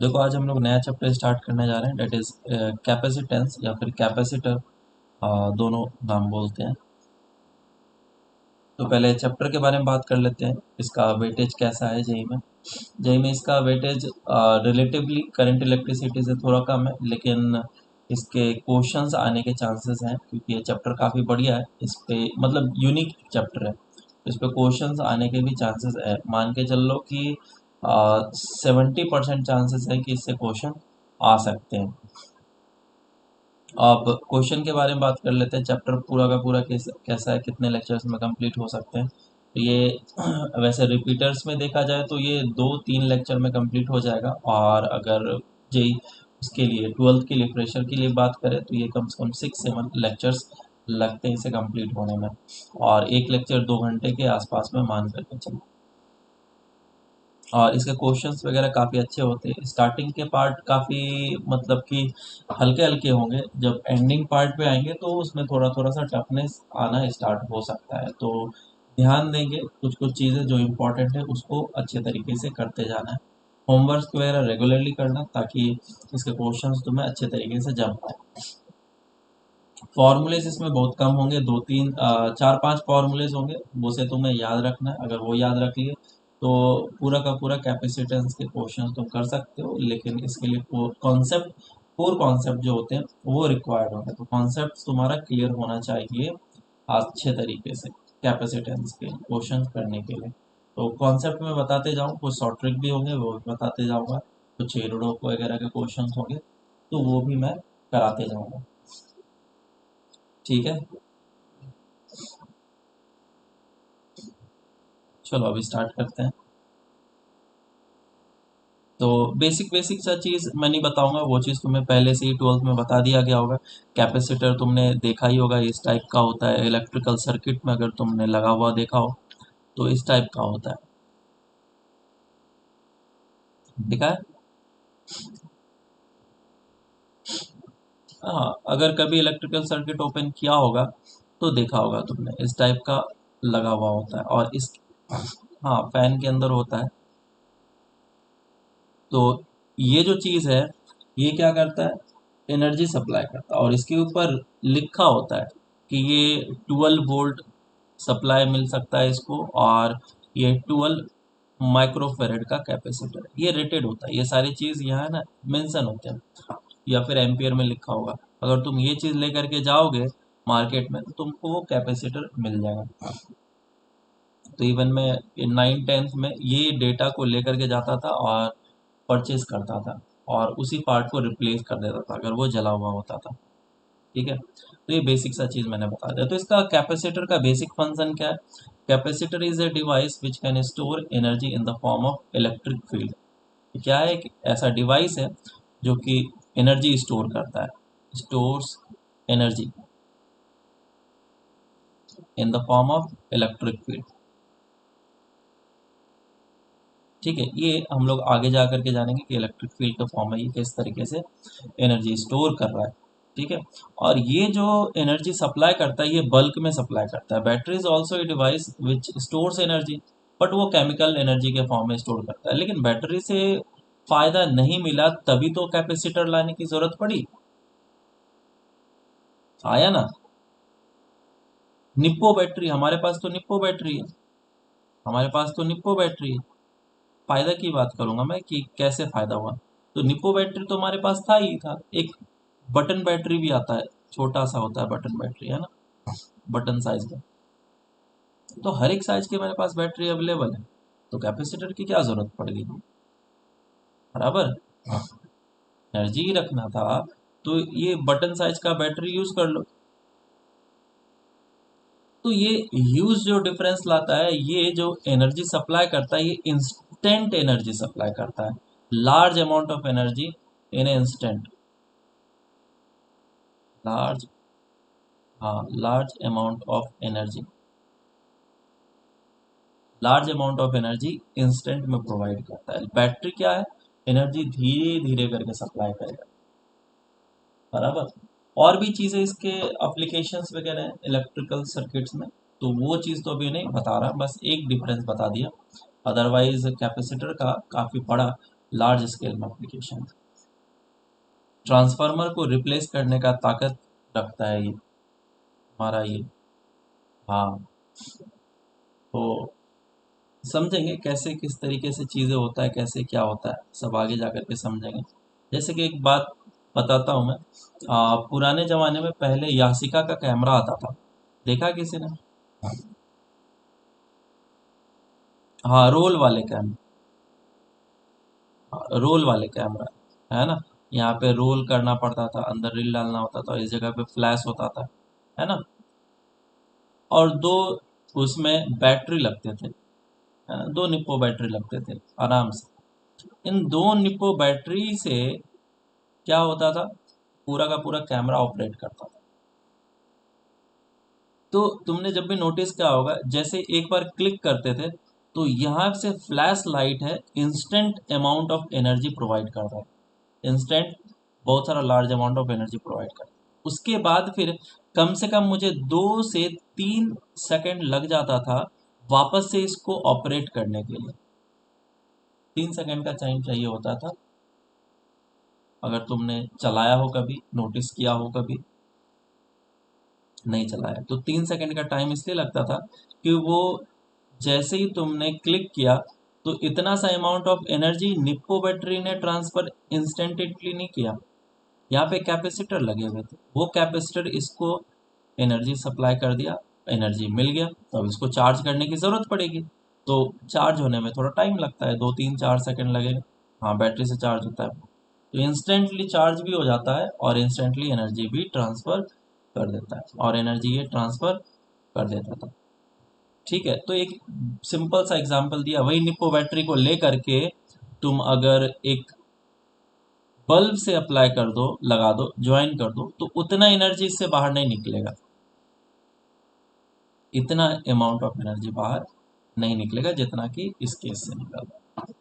देखो आज हम लोग नया चैप्टर स्टार्ट करने जा रहे हैं, डेट इज कैपेसिटेंस या फिर कैपेसिटर, दोनों नाम बोलते हैं। तो पहले चैप्टर के बारे में बात कर लेते हैं, इसका वेटेज कैसा है जेई में। जेई में इसका वेटेज रिलेटिवली करंट इलेक्ट्रिसिटी से थोड़ा कम है, लेकिन इसके क्वेश्चंस आने के चांसेस हैं क्योंकि ये चैप्टर काफ़ी बढ़िया है। इस पे मतलब यूनिक चैप्टर है, इस पे क्वेश्चंस आने के भी चांसेस है। मान के चल लो कि 70% चांसेस है कि इससे क्वेश्चन आ सकते हैं। अब क्वेश्चन के बारे में बात कर लेते हैं। चैप्टर पूरा का पूरा कैसा है, कितने लेक्चर्स में कंप्लीट हो सकते हैं। तो ये वैसे रिपीटर्स में देखा जाए तो ये 2-3 लेक्चर में कंप्लीट हो जाएगा, और अगर जेई उसके लिए 12th के लिए प्रेशर के लिए बात करें तो ये कम से कम 6-7 लेक्चर्स लगते हैं इसे कंप्लीट होने में, और एक लेक्चर 2 घंटे के आसपास में मान करके चलो। और इसके क्वेश्चंस वगैरह काफ़ी अच्छे होते हैं। स्टार्टिंग के पार्ट काफ़ी मतलब कि हल्के हल्के होंगे, जब एंडिंग पार्ट पे आएंगे तो उसमें थोड़ा थोड़ा सा टफनेस आना स्टार्ट हो सकता है। तो ध्यान देंगे, कुछ कुछ चीज़ें जो इम्पोर्टेंट है उसको अच्छे तरीके से करते जाना है। होमवर्क वगैरह रेगुलरली करना ताकि इसके क्वेश्चंस तुम्हें अच्छे तरीके से जम पाए। फॉर्मूलेज इसमें बहुत कम होंगे, 4-5 फॉर्मूलेज होंगे, वो से तुम्हें याद रखना है। अगर वो याद रख लिए तो पूरा का पूरा कैपेसिटेंस के क्वेश्चंस तुम कर सकते हो, लेकिन इसके लिए कोर कॉन्सेप्ट जो होते हैं वो रिक्वायर्ड होते हैं। तो कॉन्सेप्ट तुम्हारा क्लियर होना चाहिए अच्छे तरीके से कैपेसिटेंस के क्वेश्चंस करने के लिए। तो कॉन्सेप्ट में बताते जाऊँ, कुछ शॉर्ट ट्रिक भी होंगे वो भी बताते जाऊँगा, कुछ एरोडो वगैरह के क्वेश्चंस होंगे तो वो भी मैं कराते जाऊँगा। ठीक है, चलो अभी स्टार्ट करते हैं। तो बेसिक बेसिक सा चीज़ मैं नहीं बताऊंगा, वो चीज़ तुम्हें पहले से ही 12th में बता दिया गया होगा। कैपेसिटर तुमने देखा ही होगा, इस टाइप का होता है। इलेक्ट्रिकल सर्किट में अगर तुमने लगा हुआ देखा हो तो इस टाइप का होता है। देखा है? हाँ, अगर कभी इलेक्ट्रिकल सर्किट ओपन किया होगा तो देखा होगा तुमने, इस टाइप का लगा हुआ होता है। और इस हाँ, फैन के अंदर होता है। तो ये जो चीज़ है, ये क्या करता है, एनर्जी सप्लाई करता है। और इसके ऊपर लिखा होता है कि ये 12 वोल्ट सप्लाई मिल सकता है इसको, और ये 12 माइक्रोफेरेड का कैपेसिटर ये रेटेड होता है। ये सारी चीज़ यहाँ ना मेंशन होते हैं, या फिर एम्पियर में लिखा होगा। अगर तुम ये चीज़ लेकर के जाओगे मार्केट में तो तुमको वो कैपेसिटर मिल जाएगा। तो इवन मैं 9th-10th में ये डेटा को लेकर के जाता था और परचेज करता था, और उसी पार्ट को रिप्लेस कर देता था अगर वो जला हुआ होता था। ठीक है, तो ये बेसिक सा चीज़ मैंने बता दिया। तो इसका कैपेसिटर का बेसिक फंक्शन क्या है? Capacitor is a device which can store energy in the form of electric field. क्या है? एक ऐसा डिवाइस है जो कि एनर्जी स्टोर करता है, stores energy in the form of electric field. ठीक है, ये हम लोग आगे जा करके जानेंगे कि इलेक्ट्रिक फील्ड का फॉर्म है ये किस तरीके से एनर्जी स्टोर कर रहा है। ठीक है, और ये जो एनर्जी सप्लाई करता है ये बल्क में सप्लाई करता है। Battery is also a device which stores energy, but वो केमिकल एनर्जी के फॉर्म में स्टोर करता है। लेकिन बैटरी से फायदा नहीं मिला तभी तो कैपेसिटर लाने की जरूरत पड़ी। आया ना? निप्पो बैटरी, हमारे पास तो निप्पो बैटरी है, हमारे पास तो निप्पो बैटरी है। फायदा की बात करूंगा मैं कि कैसे फायदा हुआ। तो निप्पो बैटरी तो हमारे पास था ही था। एक बटन बैटरी भी आता है, छोटा सा होता है बटन बैटरी, है ना, बटन साइज का। तो हर एक साइज के मेरे पास बैटरी अवेलेबल है, तो कैपेसिटर की क्या जरूरत पड़ गई? बराबर, एनर्जी ही रखना था तो ये बटन साइज का बैटरी यूज कर लो। तो ये ह्यूज जो डिफरेंस लाता है, ये जो एनर्जी सप्लाई करता है ये इंस्टेंट एनर्जी सप्लाई करता है, large amount of energy in instant. Large, हाँ, large amount of energy instant में प्रोवाइड करता है। बैटरी क्या है, एनर्जी धीरे धीरे करके सप्लाई करेगा। बराबर। और भी चीज़ें इसके एप्लीकेशंस वगैरह हैं इलेक्ट्रिकल सर्किट्स में, तो वो चीज़ तो अभी नहीं बता रहा, बस एक डिफरेंस बता दिया। अदरवाइज कैपेसिटर का काफ़ी बड़ा लार्ज स्केल में एप्लीकेशन। ट्रांसफार्मर को रिप्लेस करने का ताकत रखता है ये हमारा ये। हाँ, तो समझेंगे कैसे किस तरीके से चीज़ें होता है, कैसे क्या होता है, सब आगे जा कर के समझेंगे। जैसे कि एक बात बताता हूँ मैं, पुराने ज़माने में पहले यासिका का कैमरा आता था, देखा किसी ने? हाँ, रोल वाले कैमरा, है ना। यहाँ पे रोल करना पड़ता था, अंदर रील डालना होता था, इस जगह पे फ्लैश होता था, है ना। और दो उसमें बैटरी लगते थे, है ना, दो निप्पो बैटरी लगते थे आराम से। इन दो निप्पो बैटरी से क्या होता था, पूरा का पूरा कैमरा ऑपरेट करता था। तो तुमने जब भी नोटिस किया होगा, जैसे एक बार क्लिक करते थे तो यहाँ से फ्लैश लाइट है, instant amount of energy provide करता है, इंस्टेंट, बहुत सारा large amount of energy provide करता है। उसके बाद फिर कम से कम मुझे 2 से 3 सेकंड लग जाता था वापस से इसको ऑपरेट करने के लिए। 3 सेकंड का टाइम चाहिए होता था। अगर तुमने चलाया हो कभी, नोटिस किया हो कभी, नहीं चलाया तो 3 सेकंड का टाइम इसलिए लगता था कि वो जैसे ही तुमने क्लिक किया तो इतना सा amount of energy Nippon battery ने ट्रांसफर इंस्टेंटली नहीं किया। यहाँ पे कैपेसिटर लगे हुए थे, वो कैपेसिटर इसको एनर्जी सप्लाई कर दिया, एनर्जी मिल गया, तो अब इसको चार्ज करने की ज़रूरत पड़ेगी। तो चार्ज होने में थोड़ा टाइम लगता है, 2 3 4 सेकंड लगेगा। हाँ, बैटरी से चार्ज होता है तो इंस्टेंटली चार्ज भी हो जाता है और इंस्टेंटली एनर्जी भी ट्रांसफ़र कर देता है, और एनर्जी ये ट्रांसफ़र कर देता था। ठीक है, तो एक सिंपल सा एग्जांपल दिया, वही निप्पो बैटरी को ले करके तुम अगर एक बल्ब से अप्लाई कर दो, लगा दो, ज्वाइन कर दो, तो उतना एनर्जी इससे बाहर नहीं निकलेगा, इतना अमाउंट ऑफ एनर्जी बाहर नहीं निकलेगा जितना कि इस केस से निकल रहा है।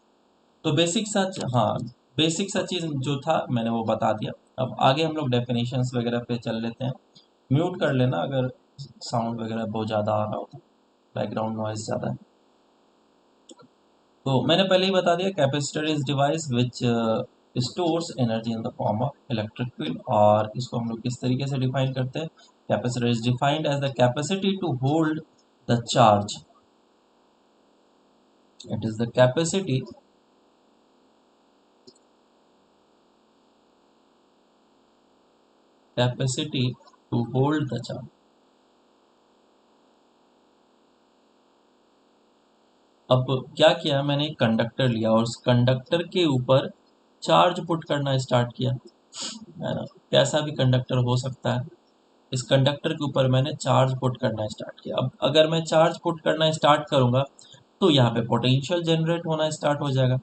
तो बेसिक सा, हाँ, बेसिक सा चीज़ जो था मैंने वो बता दिया। अब आगे हम लोग डेफिनेशंस वगैरह पे चल लेते हैं। म्यूट कर लेना अगर साउंड वगैरह बहुत ज़्यादा आ रहा हो तो, बैकग्राउंड नॉइज ज़्यादा है। तो मैंने पहले ही बता दिया, capacitor is device which stores energy in the form of electric field. और इसको हम लोग किस तरीके से डिफाइन करते हैं, capacitor is defined as the capacity to hold the charge, it is the capacity to hold the charge. अब क्या किया, मैंने एक कंडक्टर लिया और उस कंडक्टर के ऊपर चार्ज पुट करना स्टार्ट किया, है ना, कैसा भी कंडक्टर हो सकता है। इस कंडक्टर के ऊपर मैंने चार्ज पुट करना स्टार्ट किया। अब अगर मैं चार्ज पुट करना स्टार्ट करूंगा तो यहाँ पे पोटेंशियल जनरेट होना स्टार्ट हो जाएगा,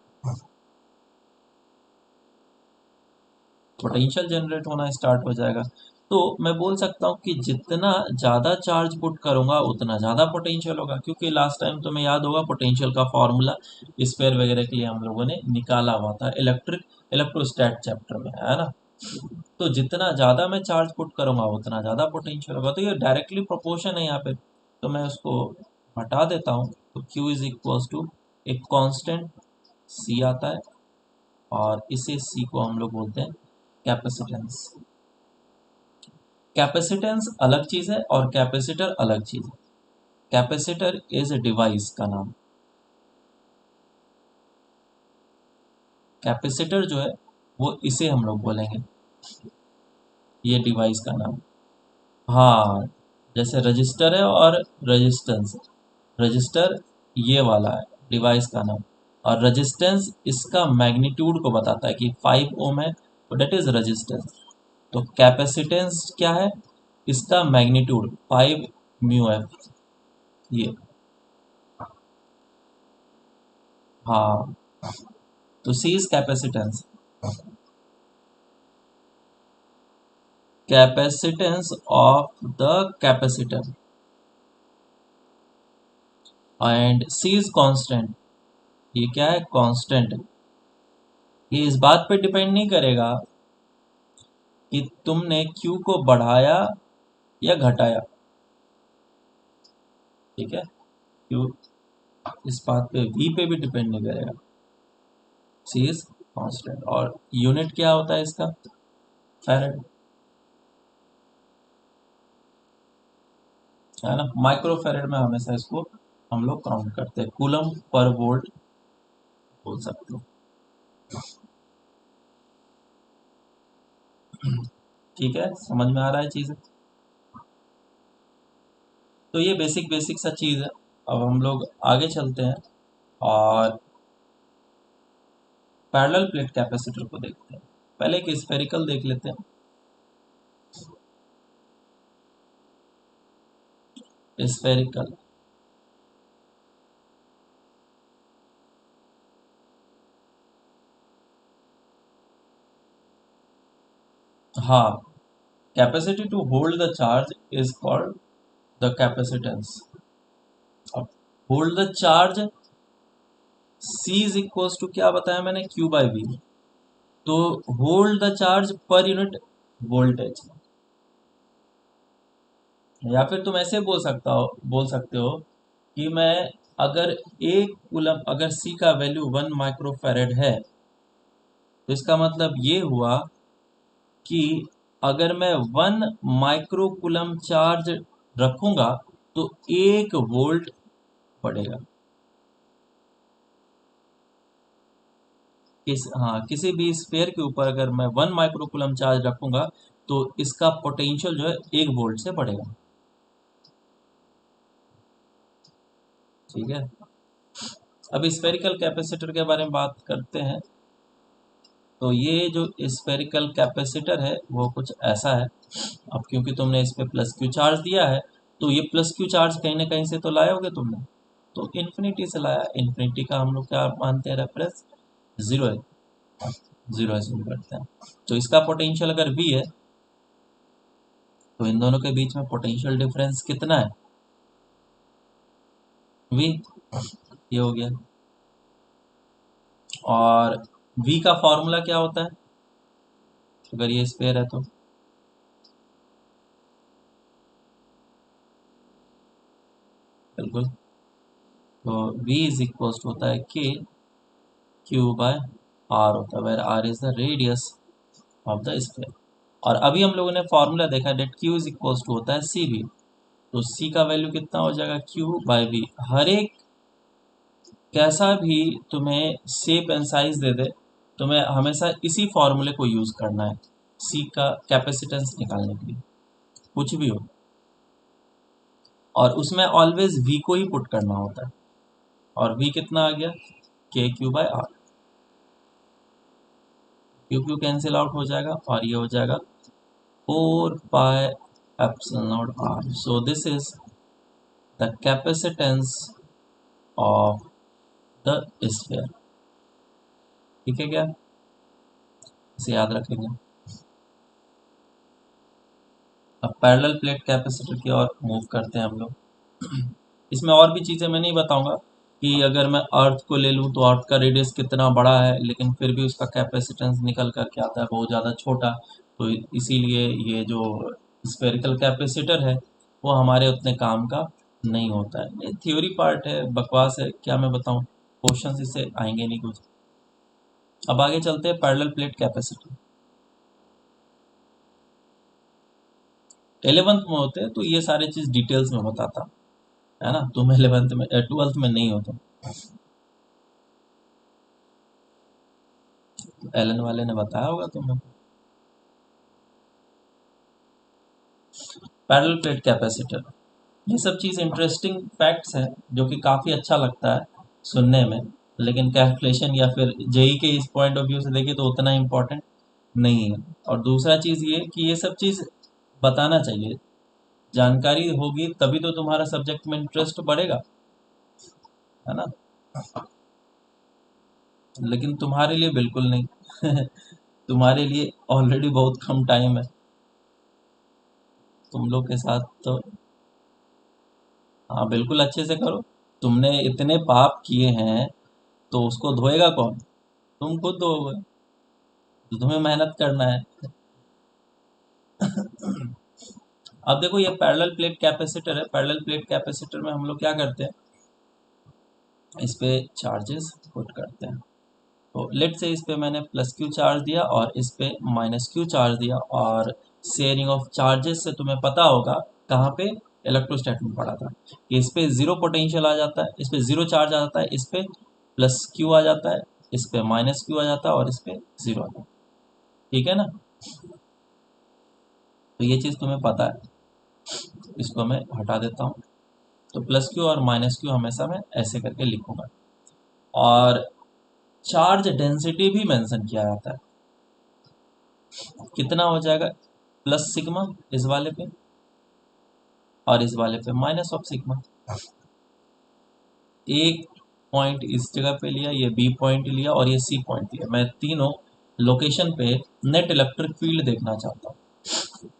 पोटेंशियल जनरेट होना स्टार्ट हो जाएगा। तो मैं बोल सकता हूँ कि जितना ज़्यादा चार्ज पुट करूंगा उतना ज़्यादा पोटेंशियल होगा, क्योंकि लास्ट टाइम तुम्हें याद होगा पोटेंशियल का फॉर्मूला स्फीयर वगैरह के लिए हम लोगों ने निकाला हुआ था इलेक्ट्रोस्टैट चैप्टर में, है ना। तो जितना ज़्यादा मैं चार्ज पुट करूंगा उतना ज़्यादा पोटेंशियल होगा, तो ये डायरेक्टली प्रोपोर्शन है यहाँ पे। तो मैं उसको हटा देता हूँ, तो Q इज इक्वल्स टू एक कांस्टेंट C आता है, और इसे C को हम लोग बोलते हैं कैपेसिटेंस। कैपेसिटेंस अलग चीज़ है और कैपेसिटर अलग चीज़ है। कैपेसिटर इज ए डिवाइस का नाम, कैपेसिटर जो है वो इसे हम लोग बोलेंगे, ये डिवाइस का नाम। हाँ, जैसे रजिस्टर है और रजिस्टेंस, रजिस्टर ये वाला है डिवाइस का नाम, और रजिस्टेंस इसका मैग्नीट्यूड को बताता है कि 5 ओम है, तो डेट इज रजिस्टेंस। तो कैपेसिटेंस क्या है, इसका मैग्नीट्यूड 5 म्यू एफ, ये। हाँ, तो C is capacitance, capacitance of the capacitor, and C is constant, ये क्या है, कांस्टेंट। ये इस बात पे डिपेंड नहीं करेगा कि तुमने क्यू को बढ़ाया या घटाया, ठीक है, क्यू इस बात पे वी पे भी डिपेंड नहीं करेगा, सी इज कांस्टेंट। और यूनिट क्या होता है इसका? फैरेड, है ना। माइक्रो फैरेड में हमेशा इसको हम लोग काउंट करते हैं, कूलम पर वोल्ट बोल सकते हो। ठीक है, समझ में आ रहा है चीज़? तो ये बेसिक बेसिक सा चीज़ है। अब हम लोग आगे चलते हैं और पैरेलल प्लेट कैपेसिटर को देखते हैं। पहले एक स्फेरिकल देख लेते हैं। स्फेरिकल, हाँ, capacity to hold the charge is called the capacitance. अब hold the charge, C is equals to क्या बताया मैंने, Q बाई V। तो hold the charge per unit voltage, या फिर तुम ऐसे बोल सकते हो कि मैं, अगर एक कूलम, अगर C का वैल्यू 1 माइक्रोफैरेड है, तो इसका मतलब ये हुआ कि अगर मैं 1 माइक्रो कूलम चार्ज रखूंगा तो 1 वोल्ट पड़ेगा। किसी भी स्फेयर के ऊपर अगर मैं 1 माइक्रोकूलम चार्ज रखूंगा तो इसका पोटेंशियल जो है 1 वोल्ट से बढ़ेगा। ठीक है, अब स्फेरिकल कैपेसिटर के बारे में बात करते हैं। तो ये जो स्फेरिकल कैपेसिटर है वो कुछ ऐसा है। अब क्योंकि तुमने इस पे प्लस क्यू चार्ज दिया है, तो ये प्लस क्यू चार्ज कहीं ना कहीं से तो लाए होगे तुमने, तो इन्फिनिटी से लाया। इन्फिनिटी का हम लोग क्या मानते हैं, रेफरेंस जीरो है, जीरो एज्यूम करते हैं। तो इसका पोटेंशियल अगर V है, तो इन दोनों के बीच में पोटेंशियल डिफरेंस कितना है, V। ये हो गया। और V का फॉर्मूला क्या होता है अगर ये स्पेयर है तो? बिल्कुल, तो V इज इक्वल होता है K Q बाय R होता है, where R is the radius of the sphere. और अभी हम लोगों ने फॉर्मूला देखा, डेट Q इज इक्वल होता है CV। तो C का वैल्यू कितना हो जाएगा, Q बाय V। हर एक कैसा भी तुम्हें शेप एंड साइज दे दे, तुम्हें हमेशा इसी फॉर्मूले को यूज करना है सी का कैपेसिटेंस निकालने के लिए, कुछ भी हो। और उसमें ऑलवेज वी को ही पुट करना होता है। और वी कितना आ गया, K Q by R. Q Q cancel out हो जाएगा और ये हो जाएगा 4 pi epsilon naught R. So this is the capacitance of the sphere. ठीक है क्या, इसे याद रखेंगे। अब पैरेलल प्लेट कैपेसिटर की ओर मूव करते हैं हम लोग। इसमें और भी चीज़ें मैं नहीं बताऊंगा कि अगर मैं अर्थ को ले लूँ तो अर्थ का रेडियस कितना बड़ा है, लेकिन फिर भी उसका कैपेसिटेंस निकल कर के आता है बहुत ज़्यादा छोटा। तो इसीलिए ये जो स्फेरिकल कैपेसिटर है वो हमारे उतने काम का नहीं होता है। ये थ्योरी पार्ट है, बकवास है, क्या मैं बताऊँ, क्वेश्चन इससे आएंगे नहीं कुछ। अब आगे चलते हैं पैरेलल प्लेट कैपेसिटर। 11th में होते हैं तो ये सारे चीज़ डिटेल्स में बताता, है ना। तुम 11th में 12th में नहीं हो तुम, एलन वाले ने बताया होगा तुम्हें। पैरेलल प्लेट कैपेसिटर, ये सब चीज़ इंटरेस्टिंग फैक्ट्स हैं जो कि काफ़ी अच्छा लगता है सुनने में, लेकिन कैलकुलेशन या फिर जेई के इस पॉइंट ऑफ व्यू से देखें तो उतना इम्पोर्टेंट नहीं है। और दूसरा चीज़ ये कि ये सब चीज़ बताना चाहिए, जानकारी होगी तभी तो तुम्हारा सब्जेक्ट में इंटरेस्ट बढ़ेगा, है ना। लेकिन तुम्हारे लिए बिल्कुल नहीं। तुम्हारे लिए ऑलरेडी बहुत कम टाइम है, तुम लोग के साथ तो। हाँ बिल्कुल, अच्छे से करो। तुमने इतने पाप किए हैं तो उसको धोएगा कौन, तुम खुद धोओगे, तो तुम्हें मेहनत करना है। अब देखो, ये पैरेलल प्लेट कैपेसिटर है। पैरेलल प्लेट कैपेसिटर में हम लोग क्या करते हैं, इस पे चार्जेस पुट करते हैं। तो लेट से इस पे मैंने प्लस क्यू चार्ज दिया और इस पे माइनस क्यू चार्ज दिया, और शेयरिंग ऑफ चार्जेस से तुम्हें पता होगा कहाँ पे इलेक्ट्रोस्टैट में पड़ा था कि इस पे जीरो पोटेंशियल आ जाता है, इस पे जीरो चार्ज आ जाता है, इस पे प्लस क्यू आ जाता है, इस पे माइनस क्यू आ जाता है और इस पे जीरो आ जाता है। ठीक है ना? तो ये चीज़ तुम्हें पता है, इसको मैं हटा देता हूँ। तो प्लस क्यू और माइनस क्यू हमेशा मैं ऐसे करके लिखूंगा। और चार्ज डेंसिटी भी मेंशन किया जाता है, कितना हो जाएगा प्लस सिग्मा इस वाले पे और इस वाले पे माइनस ऑफ सिग्मा। एक पॉइंट इस जगह पे लिया, ये बी पॉइंट लिया और ये सी पॉइंट लिया, मैं तीनों लोकेशन पे नेट इलेक्ट्रिक फील्ड देखना चाहता हूँ।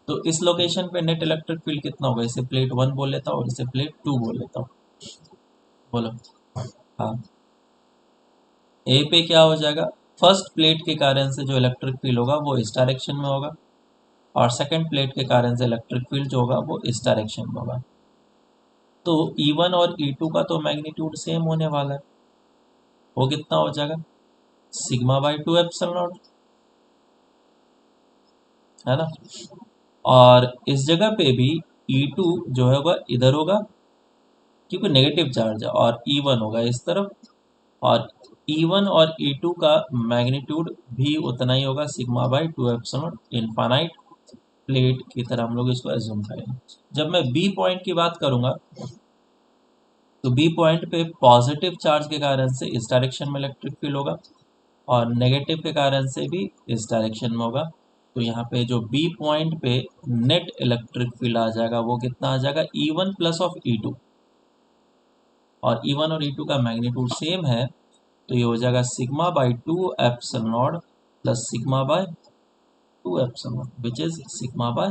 तो इस लोकेशन पे नेट इलेक्ट्रिक फील्ड कितना होगा, इसे प्लेट 1 बोल लेता हूँ और इसे प्लेट 2 बोल लेता हूँ। बोलो। हाँ, ए पे क्या हो जाएगा, फर्स्ट प्लेट के कारण से जो इलेक्ट्रिक फील्ड होगा वो इस डायरेक्शन में होगा, और सेकंड प्लेट के कारण से इलेक्ट्रिक फील्ड जो होगा वो इस डायरेक्शन में होगा। तो E1 और E2 का तो मैग्नीट्यूड सेम होने वाला है, वो कितना हो जाएगा सिग्मा बाई 2 एप्सिलॉन नॉट, है ना? और इस जगह पे भी E2 जो है वह इधर होगा क्योंकि नेगेटिव चार्ज है, और E1 होगा इस तरफ, और E1 और E2 का मैग्नीट्यूड भी उतना ही होगा sigma by 2 epsilon infinite plate की तरह हम लोग इसको एज्यूम करेंगे। जब मैं बी पॉइंट की बात करूंगा तो बी पॉइंट पे पॉजिटिव चार्ज के कारण से इस डायरेक्शन में इलेक्ट्रिक फील्ड होगा, और नेगेटिव के कारण से भी इस डायरेक्शन में होगा। तो यहाँ पे जो बी पॉइंट पे नेट इलेक्ट्रिक फील्ड आ जाएगा वो कितना आ जाएगा E1 प्लस ऑफ E2, और E1 और E2 का मैग्नीट्यूड सेम है, तो ये हो जाएगा sigma by 2 epsilon not plus sigma bye 2 epsilon not which is sigma by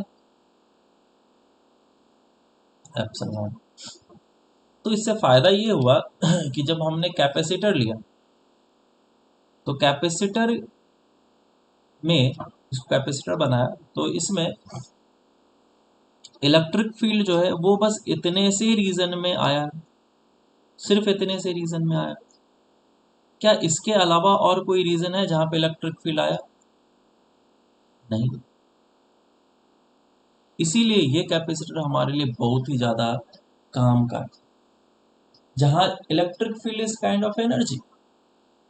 epsilon not. तो इससे फायदा ये हुआ कि जब हमने कैपेसिटर लिया तो कैपेसिटर में इसको कैपेसिटर बनाया तो इसमें इलेक्ट्रिक फील्ड जो है वो बस इतने से रीजन में आया, सिर्फ इतने से रीजन में आया। क्या इसके अलावा और कोई रीजन है जहां पे इलेक्ट्रिक फील्ड आया? नहीं। इसीलिए ये कैपेसिटर हमारे लिए बहुत ही ज्यादा काम का है। जहां electric field is kind of energy,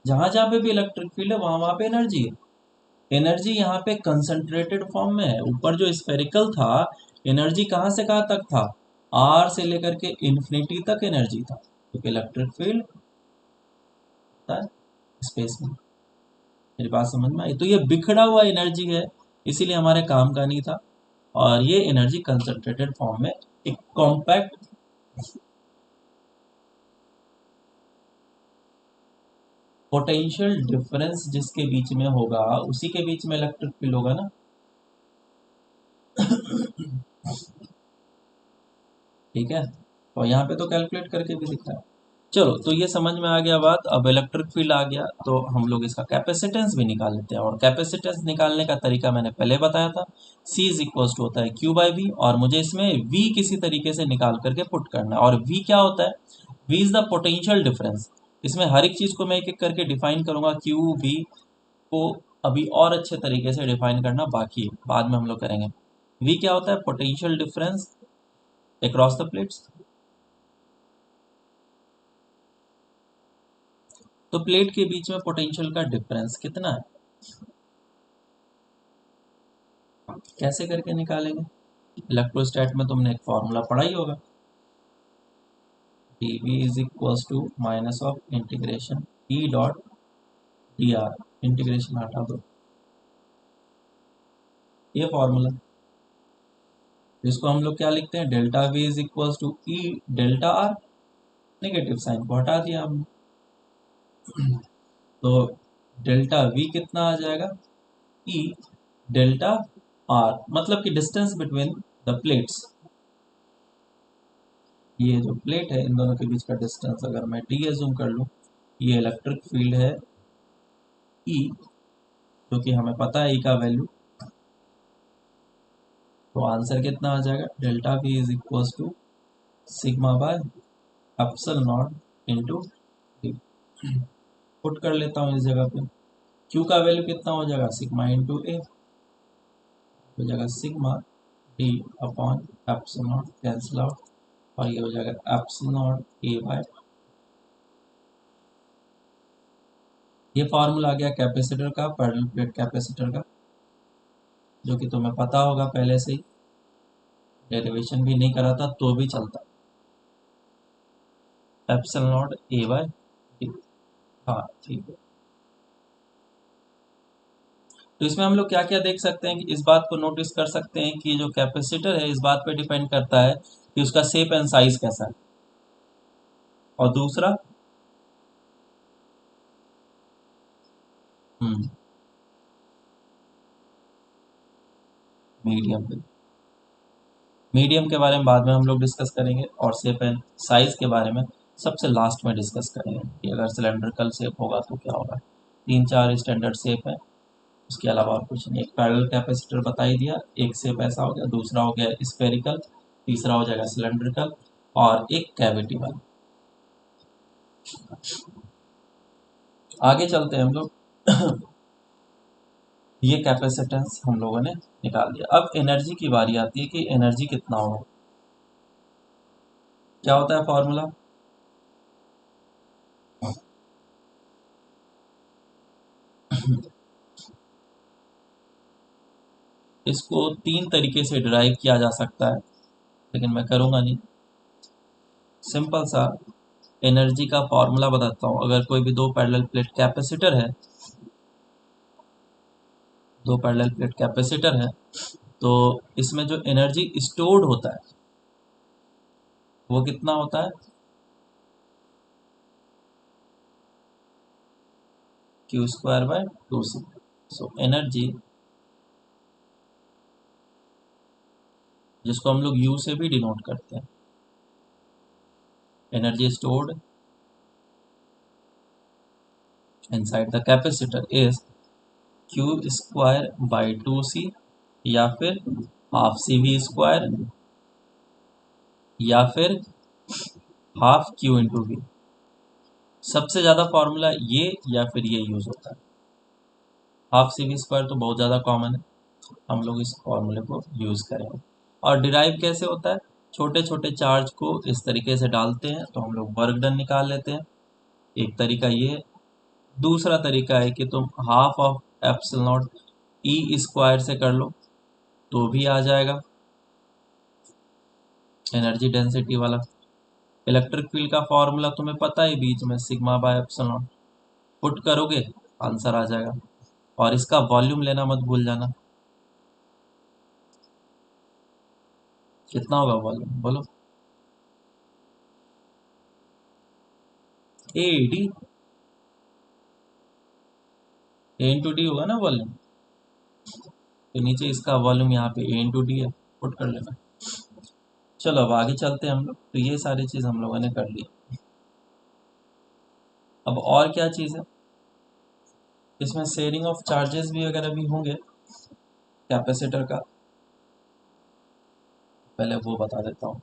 जहां जहां पे भी इलेक्ट्रिक फील्ड है वहां वहां पे एनर्जी है। एनर्जी यहाँ पे कंसंट्रेटेड फॉर्म में है। ऊपर जो स्फेरिकल था, एनर्जी कहाँ से कहाँ तक था, आर से लेकर के इन्फिनिटी तक एनर्जी था, क्योंकि इलेक्ट्रिक फील्ड होता है स्पेस में। मेरी बात समझ में आई? तो ये बिखरा हुआ एनर्जी है, इसीलिए हमारे काम का नहीं था, और ये एनर्जी कंसंट्रेटेड फॉर्म में एक कॉम्पैक्ट पोटेंशियल डिफरेंस जिसके बीच में होगा उसी के बीच में इलेक्ट्रिक फील्ड होगा ना। ठीक है, और यहाँ पे तो कैलकुलेट करके भी दिखा है। चलो, तो ये समझ में आ गया बात। अब इलेक्ट्रिक फील्ड आ गया तो हम लोग इसका कैपेसिटेंस भी निकाल लेते हैं, और कैपेसिटेंस निकालने का तरीका मैंने पहले बताया था। C इज इक्वल टू होता है Q बाई वी, और मुझे इसमें V किसी तरीके से निकाल करके पुट करना है। और V क्या होता है? V is the potential difference. इसमें हर एक चीज को मैं एक एक करके डिफाइन करूंगा। Q V को अभी और अच्छे तरीके से डिफाइन करना बाकी है, बाद में हम लोग करेंगे। V क्या होता है? Potential difference across the plates. तो प्लेट के बीच में पोटेंशियल का डिफरेंस कितना है, कैसे करके निकालेंगे? इलेक्ट्रोस्टैट में तुमने एक फॉर्मूला पढ़ा ही होगा, dv is equal to minus of integration E dot D R, integration हटा दो, ये फॉर्मूला, जिसको हम लोग क्या लिखते हैं, delta V is equal to E delta R, negative sign को हटा दिया हमने। तो डेल्टा V कितना आ जाएगा, ई डेल्टा आर, मतलब कि डिस्टेंस बिटवीन द प्लेट्स। ये जो प्लेट है इन दोनों के बीच का डिस्टेंस अगर मैं डी एज्यूम कर लूँ, ये इलेक्ट्रिक फील्ड है ई, जो कि हमें पता है ई का वैल्यू। तो आंसर कितना आ जाएगा, delta V is equal to sigma by epsilon naught into D. Put कर लेता हूँ इस जगह पे, क्यू का वैल्यू कितना हो जाएगा, सिग्मा इंटू ए हो जाएगा, sigma D upon epsilon cancel out, और ये हो जाएगा एप्सिलॉन ए बाय। ये फॉर्मूला आ गया कैपेसिटर का, पैरेलल प्लेट कैपेसिटर का, जो कि तुम्हें पता होगा पहले से ही, डेरिवेशन भी नहीं करा था तो भी चलता, एप्सिलॉन ए बाय डी। हाँ ठीक है। तो इसमें हम लोग क्या क्या देख सकते हैं कि इस बात को नोटिस कर सकते हैं कि जो कैपेसिटर है इस बात पे डिपेंड करता है कि उसका शेप एंड साइज कैसा है, और दूसरा मीडियम पे, मीडियम के बारे में बाद में हम लोग डिस्कस करेंगे, और शेप एंड साइज के बारे में सबसे लास्ट में डिस्कस करेंगे कि अगर सिलेंड्रिकल शेप होगा तो क्या होगा। तीन चार स्टैंडर्ड शेप है, उसके अलावा और कुछ नहीं। एक पैरेलल कैपेसिटर बता ही दिया, एक शेप ऐसा हो गया, दूसरा हो गया स्फेरिकल, तीसरा हो जाएगा सिलेंड्रिकल, और एक कैविटी वाला। आगे चलते हैं हम लोग। ये कैपेसिटेंस हम लोगों ने निकाल दिया। अब एनर्जी की बारी आती है कि एनर्जी कितना होगा। क्या होता है फॉर्मूला, इसको तीन तरीके से डिराइव किया जा सकता है, लेकिन मैं करूँगा नहीं। सिंपल सा एनर्जी का फॉर्मूला बताता हूँ। अगर कोई भी दो पैरेलल प्लेट कैपेसिटर है, दो पैरेलल प्लेट कैपेसिटर है, तो इसमें जो एनर्जी स्टोर्ड होता है वो कितना होता है, Q square by two C. So energy, जिसको हम लोग यू से भी डिनोट करते हैं, energy stored inside the capacitor is Q square by two C, या फिर हाफ सी वी स्क्वायर, या फिर हाफ क्यू इंटू वी। सबसे ज़्यादा फॉर्मूला ये या फिर ये यूज़ होता है। हाफ सी वी स्क्वायर तो बहुत ज़्यादा कॉमन है, हम लोग इस फॉर्मूले को यूज़ करेंगे। और डिराइव कैसे होता है, छोटे छोटे चार्ज को इस तरीके से डालते हैं तो हम लोग वर्क डन निकाल लेते हैं। एक तरीका ये है। दूसरा तरीका है कि तुम half of epsilon not E square से कर लो तो भी आ जाएगा, एनर्जी डेंसिटी वाला। इलेक्ट्रिक फील्ड का फॉर्मूला तुम्हें पता है, बीच में सिग्मा बाय एप्सिलॉन, पुट करोगे आंसर आ जाएगा। और इसका वॉल्यूम लेना मत भूल जाना। कितना होगा वॉल्यूम बोलो, A D, A into D होगा ना वॉल्यूम, तो नीचे इसका वॉल्यूम यहाँ पे ए इंटू डी है, पुट कर लेना। चलो अब आगे चलते हैं हम लोग। तो ये सारी चीज़ हम लोगों ने कर ली। अब और क्या चीज़ है, इसमें शेयरिंग ऑफ चार्जेस भी वगैरह भी होंगे कैपेसिटर का, पहले वो बता देता हूँ।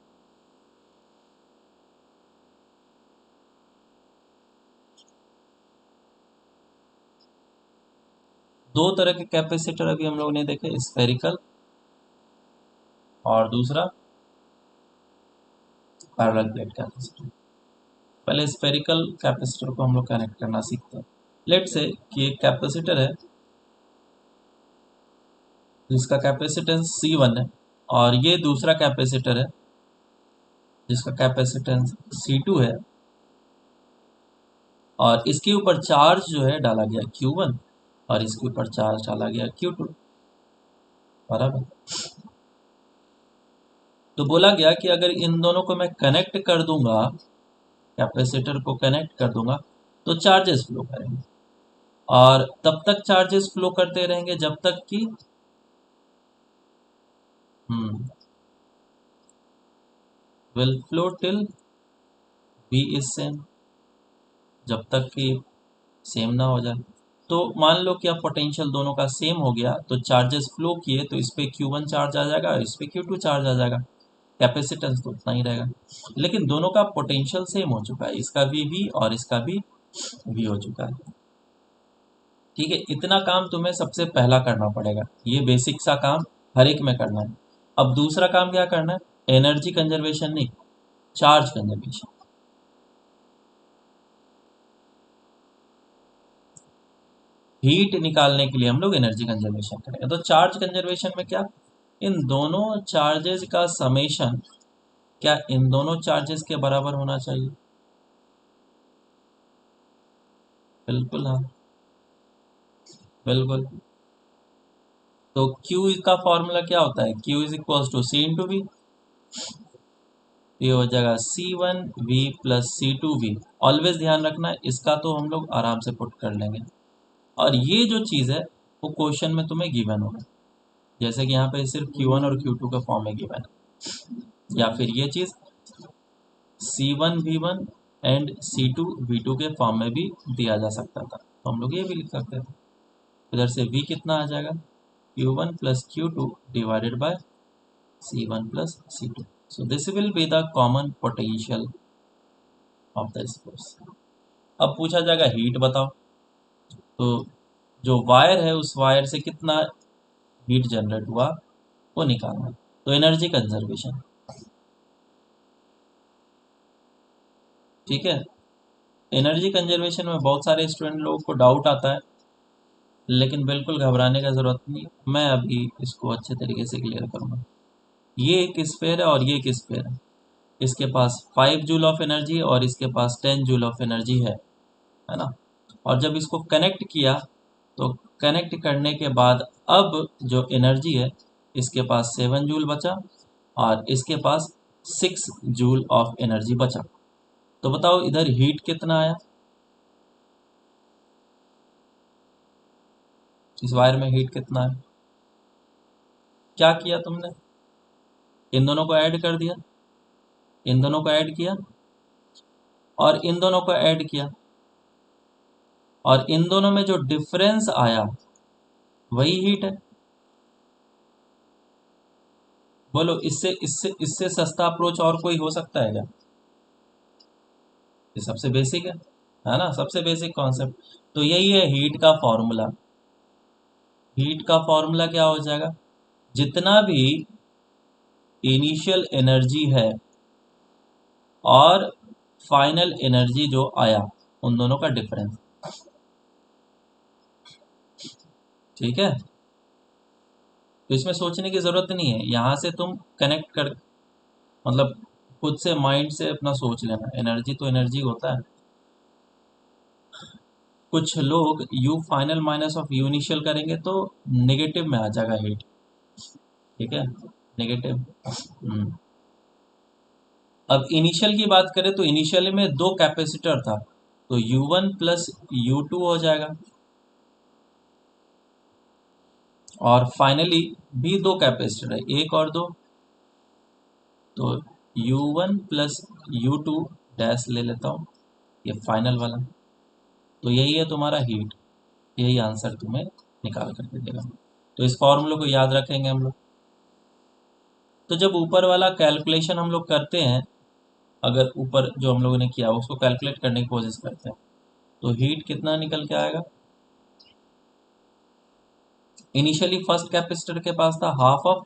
दो तरह के कैपेसिटर अभी हम लोगों ने देखे, स्फेरिकल और दूसरा पैरेलल प्लेट कैपेसिटर। पहले स्फेरिकल कैपेसिटर को हम लोग कनेक्ट करना सीखते हैं। लेट से कि एक कैपेसिटर है जिसका कैपेसिटेंस C1 है, और ये दूसरा कैपेसिटर है जिसका कैपेसिटेंस C2 है, और इसके ऊपर चार्ज जो है डाला गया Q1, और इसके ऊपर चार्ज डाला गया Q2, बराबर। तो बोला गया कि अगर इन दोनों को मैं कनेक्ट कर दूंगा, कैपेसिटर को कनेक्ट कर दूंगा, तो चार्जेस फ्लो करेंगे, और तब तक चार्जेस फ्लो करते रहेंगे जब तक कि will flow till V is same, जब तक कि सेम ना हो जाए। तो मान लो कि अब पोटेंशियल दोनों का सेम हो गया, तो चार्जेस फ्लो किए तो इस पे Q1 चार्ज आ जाएगा, इस पे Q2 चार्ज आ जाएगा, कैपेसिटेंस तो उतना ही रहेगा। लेकिन दोनों का पोटेंशियल सेम हो चुका है, इसका भी V और इसका भी V हो चुका है। ठीक है, इतना काम तुम्हें सबसे पहला करना पड़ेगा, ये बेसिक सा काम हर एक में करना है। अब दूसरा काम क्या करना है, एनर्जी कंजर्वेशन नहीं, चार्ज कंजर्वेशन। हीट निकालने के लिए हम लोग एनर्जी कंजर्वेशन करेंगे। तो चार्ज कंजर्वेशन में क्या, इन दोनों चार्जेस का समेशन, क्या इन दोनों चार्जेस के बराबर होना चाहिए? बिल्कुल हाँ, बिल्कुल। तो Q का फॉर्मूला क्या होता है, Q is equal to C into V. ये हो जाएगा C1V प्लस C2V। ऑलवेज ध्यान रखना, इसका तो हम लोग आराम से पुट कर लेंगे। और ये जो चीज़ है वो क्वेश्चन में तुम्हें गिवन होगा, जैसे कि यहाँ पे सिर्फ Q1 और Q2 का फॉर्म में गिवन है, या फिर ये चीज़ C1V1 एंड C2V2 के फॉर्म में भी दिया जा सकता था, तो हम लोग ये भी लिख सकते थे। इधर से V कितना आ जाएगा, Q1 plus Q2 divided by C1 plus C2। So this will be the common potential of the source। अब पूछा जाएगा हीट बताओ, तो जो वायर है उस वायर से कितना हीट जनरेट हुआ वो निकालना है। तो एनर्जी कंजर्वेशन, ठीक है। एनर्जी कंजर्वेशन में बहुत सारे स्टूडेंट लोगों को डाउट आता है, लेकिन बिल्कुल घबराने का ज़रूरत नहीं, मैं अभी इसको अच्छे तरीके से क्लियर करूँगा। ये एक स्फीयर है और ये एक स्फीयर है, इसके पास 5 जूल ऑफ एनर्जी और इसके पास 10 जूल ऑफ एनर्जी है ना। और जब इसको कनेक्ट किया तो कनेक्ट करने के बाद अब जो एनर्जी है, इसके पास 7 जूल बचा और इसके पास 6 जूल ऑफ एनर्जी बचा। तो बताओ इधर हीट कितना आया, इस वायर में हीट कितना है? क्या किया तुमने, इन दोनों को ऐड कर दिया, इन दोनों को ऐड किया और इन दोनों को ऐड किया, और इन दोनों में जो डिफरेंस आया वही हीट है। बोलो इससे इससे इससे सस्ता अप्रोच और कोई हो सकता है क्या? ये सबसे बेसिक है ना, सबसे बेसिक कॉन्सेप्ट। तो यही है हीट का फॉर्मूला। हीट का फॉर्मूला क्या हो जाएगा, जितना भी इनिशियल एनर्जी है और फाइनल एनर्जी जो आया उन दोनों का डिफरेंस, ठीक है। तो इसमें सोचने की ज़रूरत नहीं है, यहाँ से तुम कनेक्ट कर, मतलब खुद से माइंड से अपना सोच लेना, एनर्जी तो एनर्जी होता है। कुछ लोग you final minus of U initial करेंगे तो नेगेटिव में आ जाएगा हीट, ठीक है, नेगेटिव। अब इनिशियल की बात करें तो इनिशियल में दो कैपेसिटर था, तो U1 प्लस U2 हो जाएगा, और फाइनली भी दो कैपेसिटर है, एक और दो, तो U1 प्लस U2 डैश ले लेता हूँ, ये फाइनल वाला। तो यही है तुम्हारा हीट, यही आंसर तुम्हें निकाल करके देगा। तो इस फॉर्मूले को याद रखेंगे हम लोग। तो जब ऊपर वाला कैलकुलेशन हम लोग करते हैं, अगर ऊपर जो हम लोगों ने किया उसको कैलकुलेट करने की कोशिश करते हैं, तो हीट कितना निकल के आएगा। इनिशियली फर्स्ट कैपेसिटर के पास था हाफ ऑफ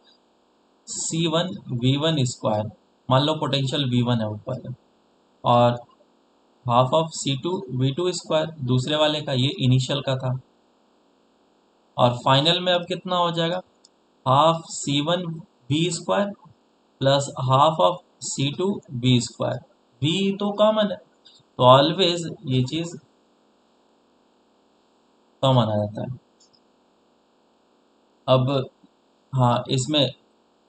C1V1 स्क्वायर, मान लो पोटेंशियल V1 है ऊपर का, और हाफ ऑफ C2V2 स्क्वायर दूसरे वाले का, ये इनिशियल का था। और फाइनल में अब कितना हो जाएगा, half C1V square plus half of C2V square, V तो कॉमन है, तो ऑलवेज ये चीज कॉमन आ जाता है। अब हाँ, इसमें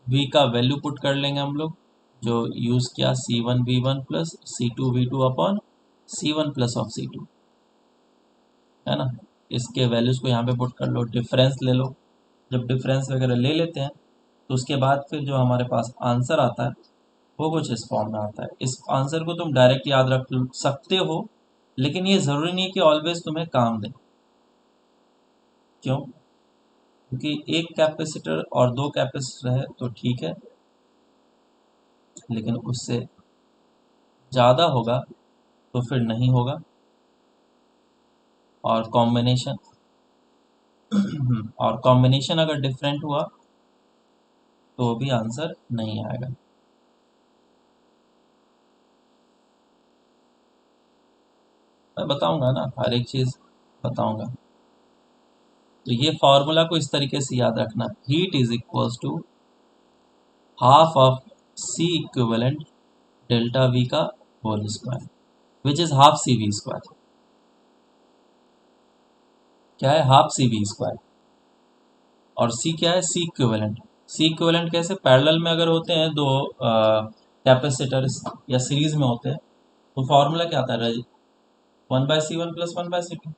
V का वैल्यू पुट कर लेंगे हम लोग, जो यूज़ किया C1V1 plus C2V2 upon C1 plus of C2, है ना। इसके वैल्यूज़ को यहाँ पे पुट कर लो, डिफरेंस ले लो। जब डिफरेंस वगैरह ले लेते हैं तो उसके बाद फिर जो हमारे पास आंसर आता है वो कुछ इस फॉर्म में आता है। इस आंसर को तुम डायरेक्ट याद रख सकते हो, लेकिन ये ज़रूरी नहीं कि ऑलवेज तुम्हें काम दे। क्यों? क्योंकि एक कैपेसिटर और दो कैपेसिटर है तो ठीक है, लेकिन उससे ज़्यादा होगा तो फिर नहीं होगा। और कॉम्बिनेशन और कॉम्बिनेशन अगर डिफरेंट हुआ तो भी आंसर नहीं आएगा। मैं बताऊंगा ना, हर एक चीज बताऊंगा। तो ये फॉर्मूला को इस तरीके से याद रखना, heat is equals to half of C equivalent delta V का whole square, which is half C V square. क्या है? Half C V square. और सी क्या है? C equivalent. सी इक्विवेलेंट कैसे? पैरेलल में अगर होते हैं दो कैपेसिटर या सीरीज में होते हैं तो फॉर्मूला क्या आता है? 1/C1 प्लस 1/C2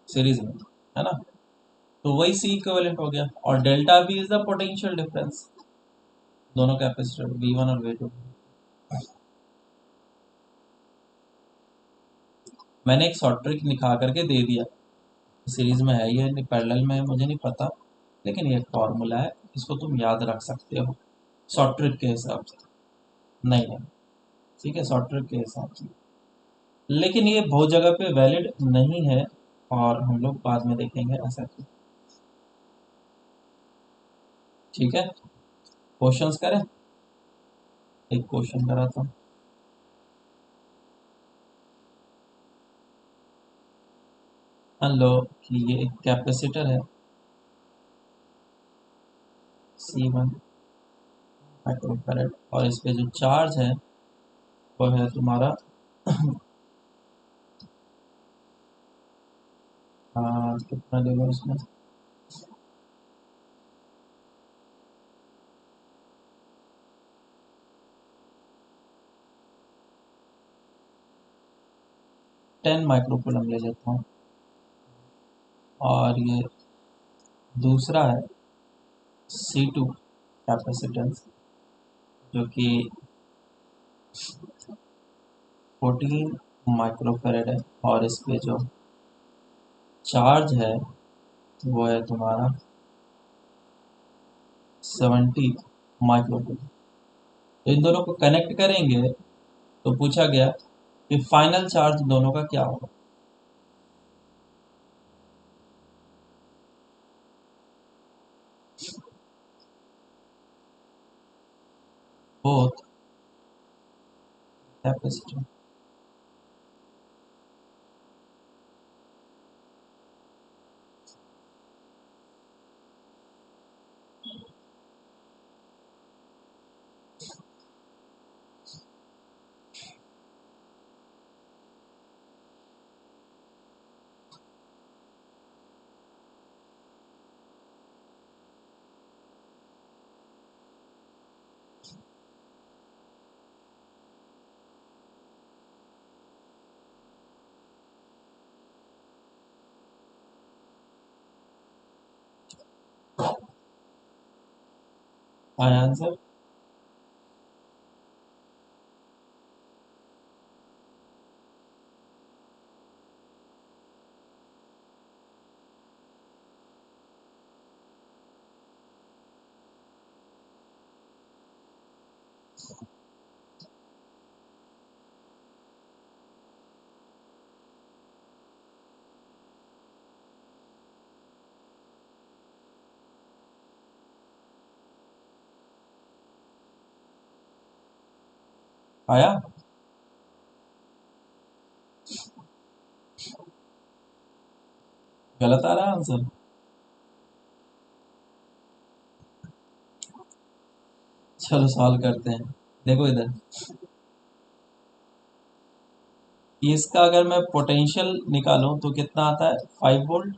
सीरीज में, है ना? तो वही सी इक्विवेलेंट हो गया। और delta V is the potential difference दोनों कैपेसिटर V1 और V2। मैंने एक शॉर्ट ट्रिक निकाल करके दे दिया, सीरीज में है ये पैरेलल में है मुझे नहीं पता, लेकिन ये फॉर्मूला है, इसको तुम याद रख सकते हो शॉर्ट ट्रिक के हिसाब से। नहीं नहीं, ठीक है, शॉर्ट ट्रिक के हिसाब से। लेकिन ये बहुत जगह पे वैलिड नहीं है, और हम लोग बाद में देखेंगे ऐसा क्यों। ठीक है, क्वेश्चंस करें। एक क्वेश्चन कराता हूँ। मान लो कि ये एक कैपेसिटर है C1 माइक्रोफैरड, और इस पे जो चार्ज है वो है तुम्हारा कितना ले लो इसमें, 10 माइक्रोकूलम ले लेता हूँ। और ये दूसरा है C2 कैपेसिटेंस, जो कि 14 माइक्रोफैरड है, और इस पे जो चार्ज है वो है तुम्हारा 70 माइक्रोकूलम। तो इन दोनों को कनेक्ट करेंगे तो पूछा गया कि फाइनल चार्ज दोनों का क्या होगा। Both capacitor. आया आंसर? आया? गलत आ रहा है आंसर? चलो सॉल्व करते हैं। देखो इधर, इसका अगर मैं पोटेंशियल निकालूं तो कितना आता है? 5 वोल्ट।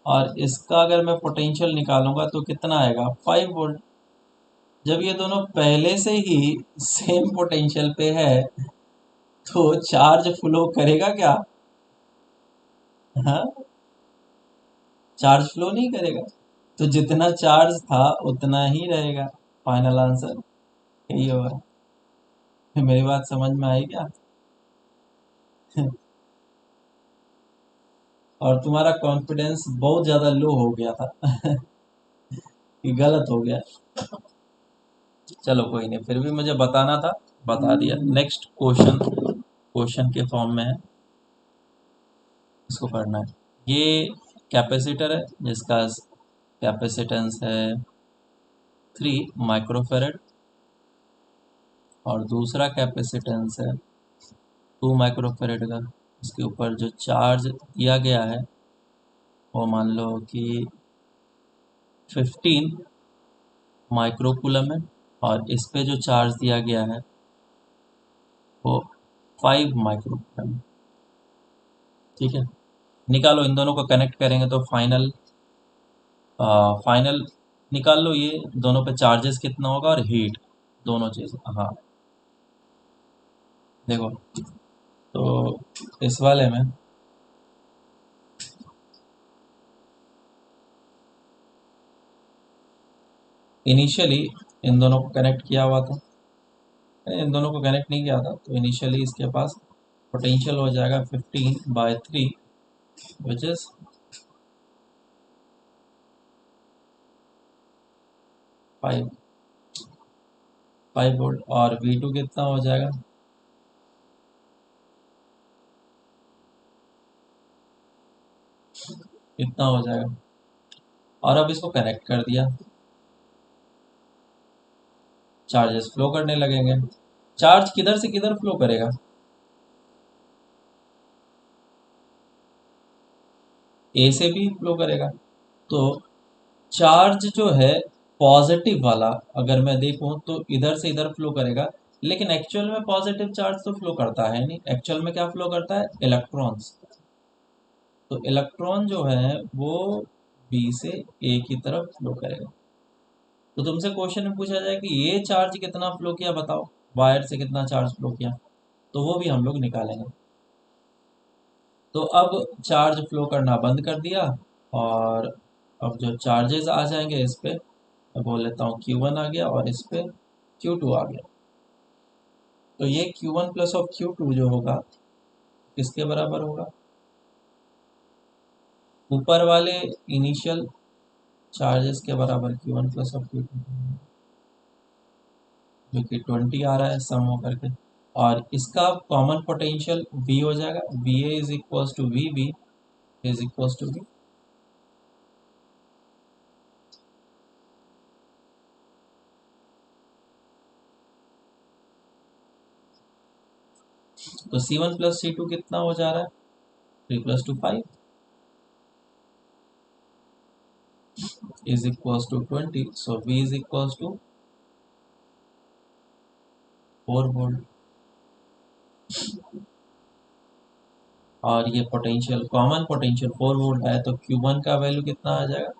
और इसका अगर मैं पोटेंशियल निकालूंगा तो कितना आएगा? 5 वोल्ट। जब ये दोनों पहले से ही सेम पोटेंशियल पे है तो चार्ज फ्लो करेगा क्या? हाँ, चार्ज फ्लो नहीं करेगा। तो जितना चार्ज था उतना ही रहेगा। फाइनल आंसर यही होगा। मेरी बात समझ में आई क्या? और तुम्हारा कॉन्फिडेंस बहुत ज्यादा लो हो गया था कि गलत हो गया। चलो कोई नहीं, फिर भी मुझे बताना था, बता दिया। नेक्स्ट क्वेश्चन, क्वेश्चन के फॉर्म में है। इसको पढ़ना है। ये कैपेसिटर है जिसका कैपेसिटेंस है 3 माइक्रोफेरेड, और दूसरा कैपेसिटेंस है 2 माइक्रोफेरेड का। इसके ऊपर जो चार्ज दिया गया है वो मान लो कि 15 माइक्रोकूलम है, और इस पे जो चार्ज दिया गया है वो 5 माइक्रोकूलम। ठीक है, निकालो, इन दोनों को कनेक्ट करेंगे तो फाइनल फाइनल निकाल लो, ये दोनों पे चार्जेस कितना होगा और हीट, दोनों चीज़। हाँ देखो, तो इस वाले में इनिशियली इन दोनों को कनेक्ट किया हुआ था, इन दोनों को कनेक्ट नहीं किया था, तो इनिशियली इसके पास पोटेंशियल हो जाएगा 15/3, विच इज 5 वोल्ट, और V2 कितना हो जाएगा, कितना हो जाएगा। और अब इसको कनेक्ट कर दिया, चार्जेस फ्लो करने लगेंगे। चार्ज किधर से किधर फ्लो करेगा, ए से भी फ्लो करेगा। तो चार्ज जो है पॉजिटिव वाला, अगर मैं देखूं तो इधर से इधर फ्लो करेगा, लेकिन एक्चुअल में पॉजिटिव चार्ज तो फ्लो करता है नहीं। एक्चुअल में क्या फ्लो करता है, इलेक्ट्रॉन्स। तो इलेक्ट्रॉन जो है वो बी से ए की तरफ फ्लो करेगा। तो तुमसे क्वेश्चन में पूछा जाए कि ये चार्ज कितना फ्लो किया बताओ, वायर से कितना चार्ज फ्लो किया, तो वो भी हम लोग निकालेंगे। तो अब चार्ज फ्लो करना बंद कर दिया, और अब जो चार्जेस आ जाएंगे इस पे, मैं बोल लेता हूँ Q1 आ गया, और इस पे Q2 आ गया। तो ये Q1 प्लस ऑफ Q2 जो होगा किसके बराबर होगा, ऊपर वाले इनिशियल चार्जेस के बराबर, Q1 प्लस ऑफ Q2, जो कि 20 आ रहा है सम होकर के। और इसका कॉमन पोटेंशियल V हो जाएगा, VA is equals to VB is equals to V। तो C1 प्लस C2 कितना हो जा रहा है, 3 + 2 5 is equals to 20, so V is equals to 4 volt. और ये पोटेंशियल, कॉमन पोटेंशियल 4 वोल्ट है, तो Q1 का वैल्यू कितना आ जाएगा,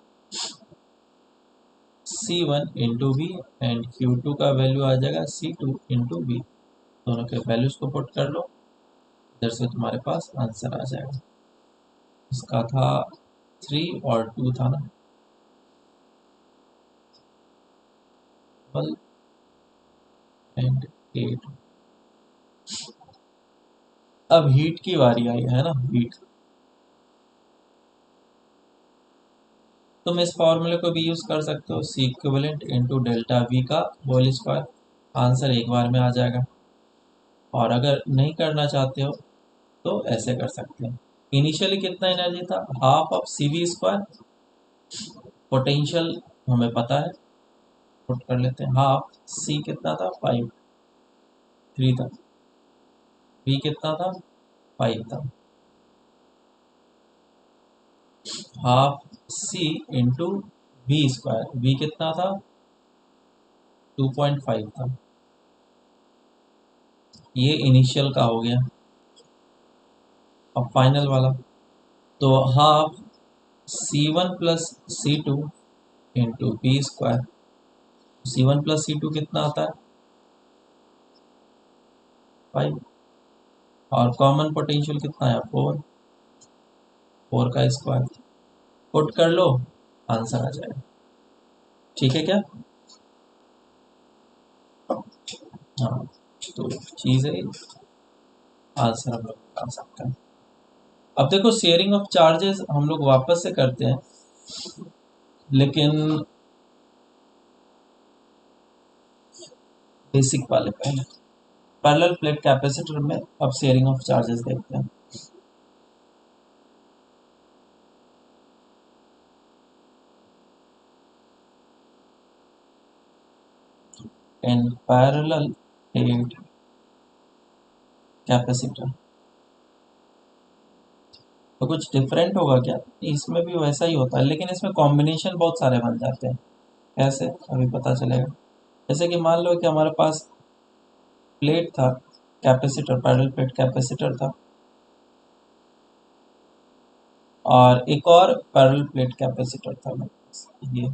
C1 × V, एंड Q2 का वैल्यू आ जाएगा C2 × V। दोनों के वैल्यूज को पुट कर लो, इधर से तुम्हारे पास आंसर आ जाएगा। इसका था 3 और 2 था ना, 12 एंड 8। अब हीट की बारी आई है ना, हीट। तुम इस फॉर्मूले को भी यूज कर सकते हो, C equivalent into delta V का होल स्क्वायर, आंसर एक बार में आ जाएगा। और अगर नहीं करना चाहते हो तो ऐसे कर सकते हैं। इनिशियली कितना एनर्जी था, हाफ ऑफ CV², पोटेंशियल हमें पता है, पुट कर लेते हैं, हाफ C कितना था, 3 था, V कितना था, 5 था, हाफ C × V², V कितना था, 2.5 था। ये इनिशियल का हो गया। अब फाइनल वाला, तो half C1 + C2 × V², C1 + C2 कितना आता है, 5, और कॉमन पोटेंशियल कितना है, 4, 4 का स्क्वायर, पुट कर लो, आंसर आ जाएगा। ठीक है क्या, हाँ, तो चीज़ है, आंसर हम लोग बता सकते हैं। अब देखो, शेयरिंग ऑफ चार्जेस हम लोग वापस से करते हैं, लेकिन बेसिक वाले पहले, पैरेलल प्लेट कैपेसिटर में अब शेयरिंग ऑफ चार्जेस देखते हैं। In parallel plate capacitor. तो कुछ डिफरेंट होगा क्या? इसमें भी वैसा ही होता है, लेकिन इसमें कॉम्बिनेशन बहुत सारे बन जाते हैं। कैसे, अभी पता चलेगा। जैसे कि मान लो कि हमारे पास प्लेट था, कैपेसिटर, पैरेलल प्लेट कैपेसिटर था, और एक और पैरेलल प्लेट कैपेसिटर था मेरे पास। ये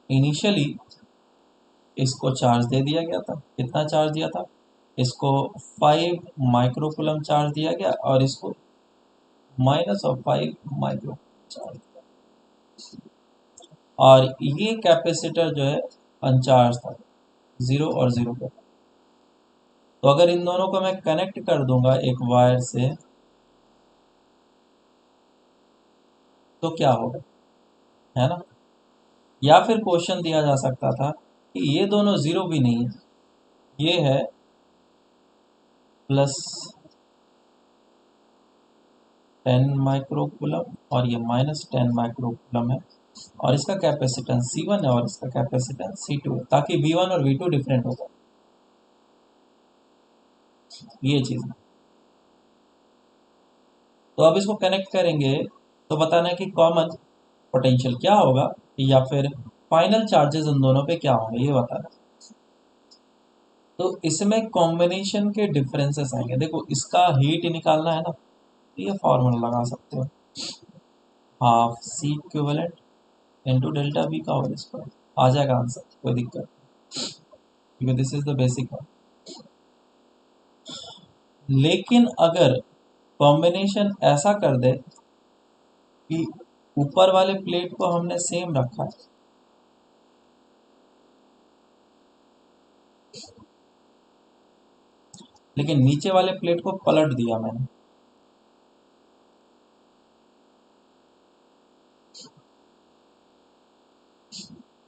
इनिशियली इसको चार्ज दे दिया गया था। कितना चार्ज दिया था? इसको 5 माइक्रोकुलम चार्ज दिया गया, और इसको -5 चार्ज। और ये कैपेसिटर जो है अनचार्ज था, 0 और 0 पे। तो अगर इन दोनों को मैं कनेक्ट कर दूंगा एक वायर से, तो क्या होगा, है ना? या फिर क्वेश्चन दिया जा सकता था कि ये दोनों जीरो भी नहीं है, ये है +10 माइक्रोकुलम और ये -10 माइक्रोकुलम है, और इसका कैपेसिटेंस C1 है और इसका कैपेसिटेंस C2 है, ताकि V1 और V2 डिफरेंट हो जाए। ये चीज़ है। तो अब इसको कनेक्ट करेंगे, तो बताना है कि कॉमन पोटेंशियल क्या होगा, या फिर फाइनल चार्जेस उन दोनों पे क्या होंगे, ये बताना। तो इसमें कॉम्बिनेशन के डिफरेंसेस आएंगे। देखो, इसका हीट निकालना है ना, तो ये फॉर्मूला लगा सकते हो, half C equivalent into delta B का होल स्क्वायर। आ जाएगा आंसर, कोई दिक्कत नहीं, क्योंकि this is the basic one. लेकिन अगर कॉम्बिनेशन ऐसा कर दे कि ऊपर वाले प्लेट को हमने सेम रखा है, लेकिन नीचे वाले प्लेट को पलट दिया मैंने,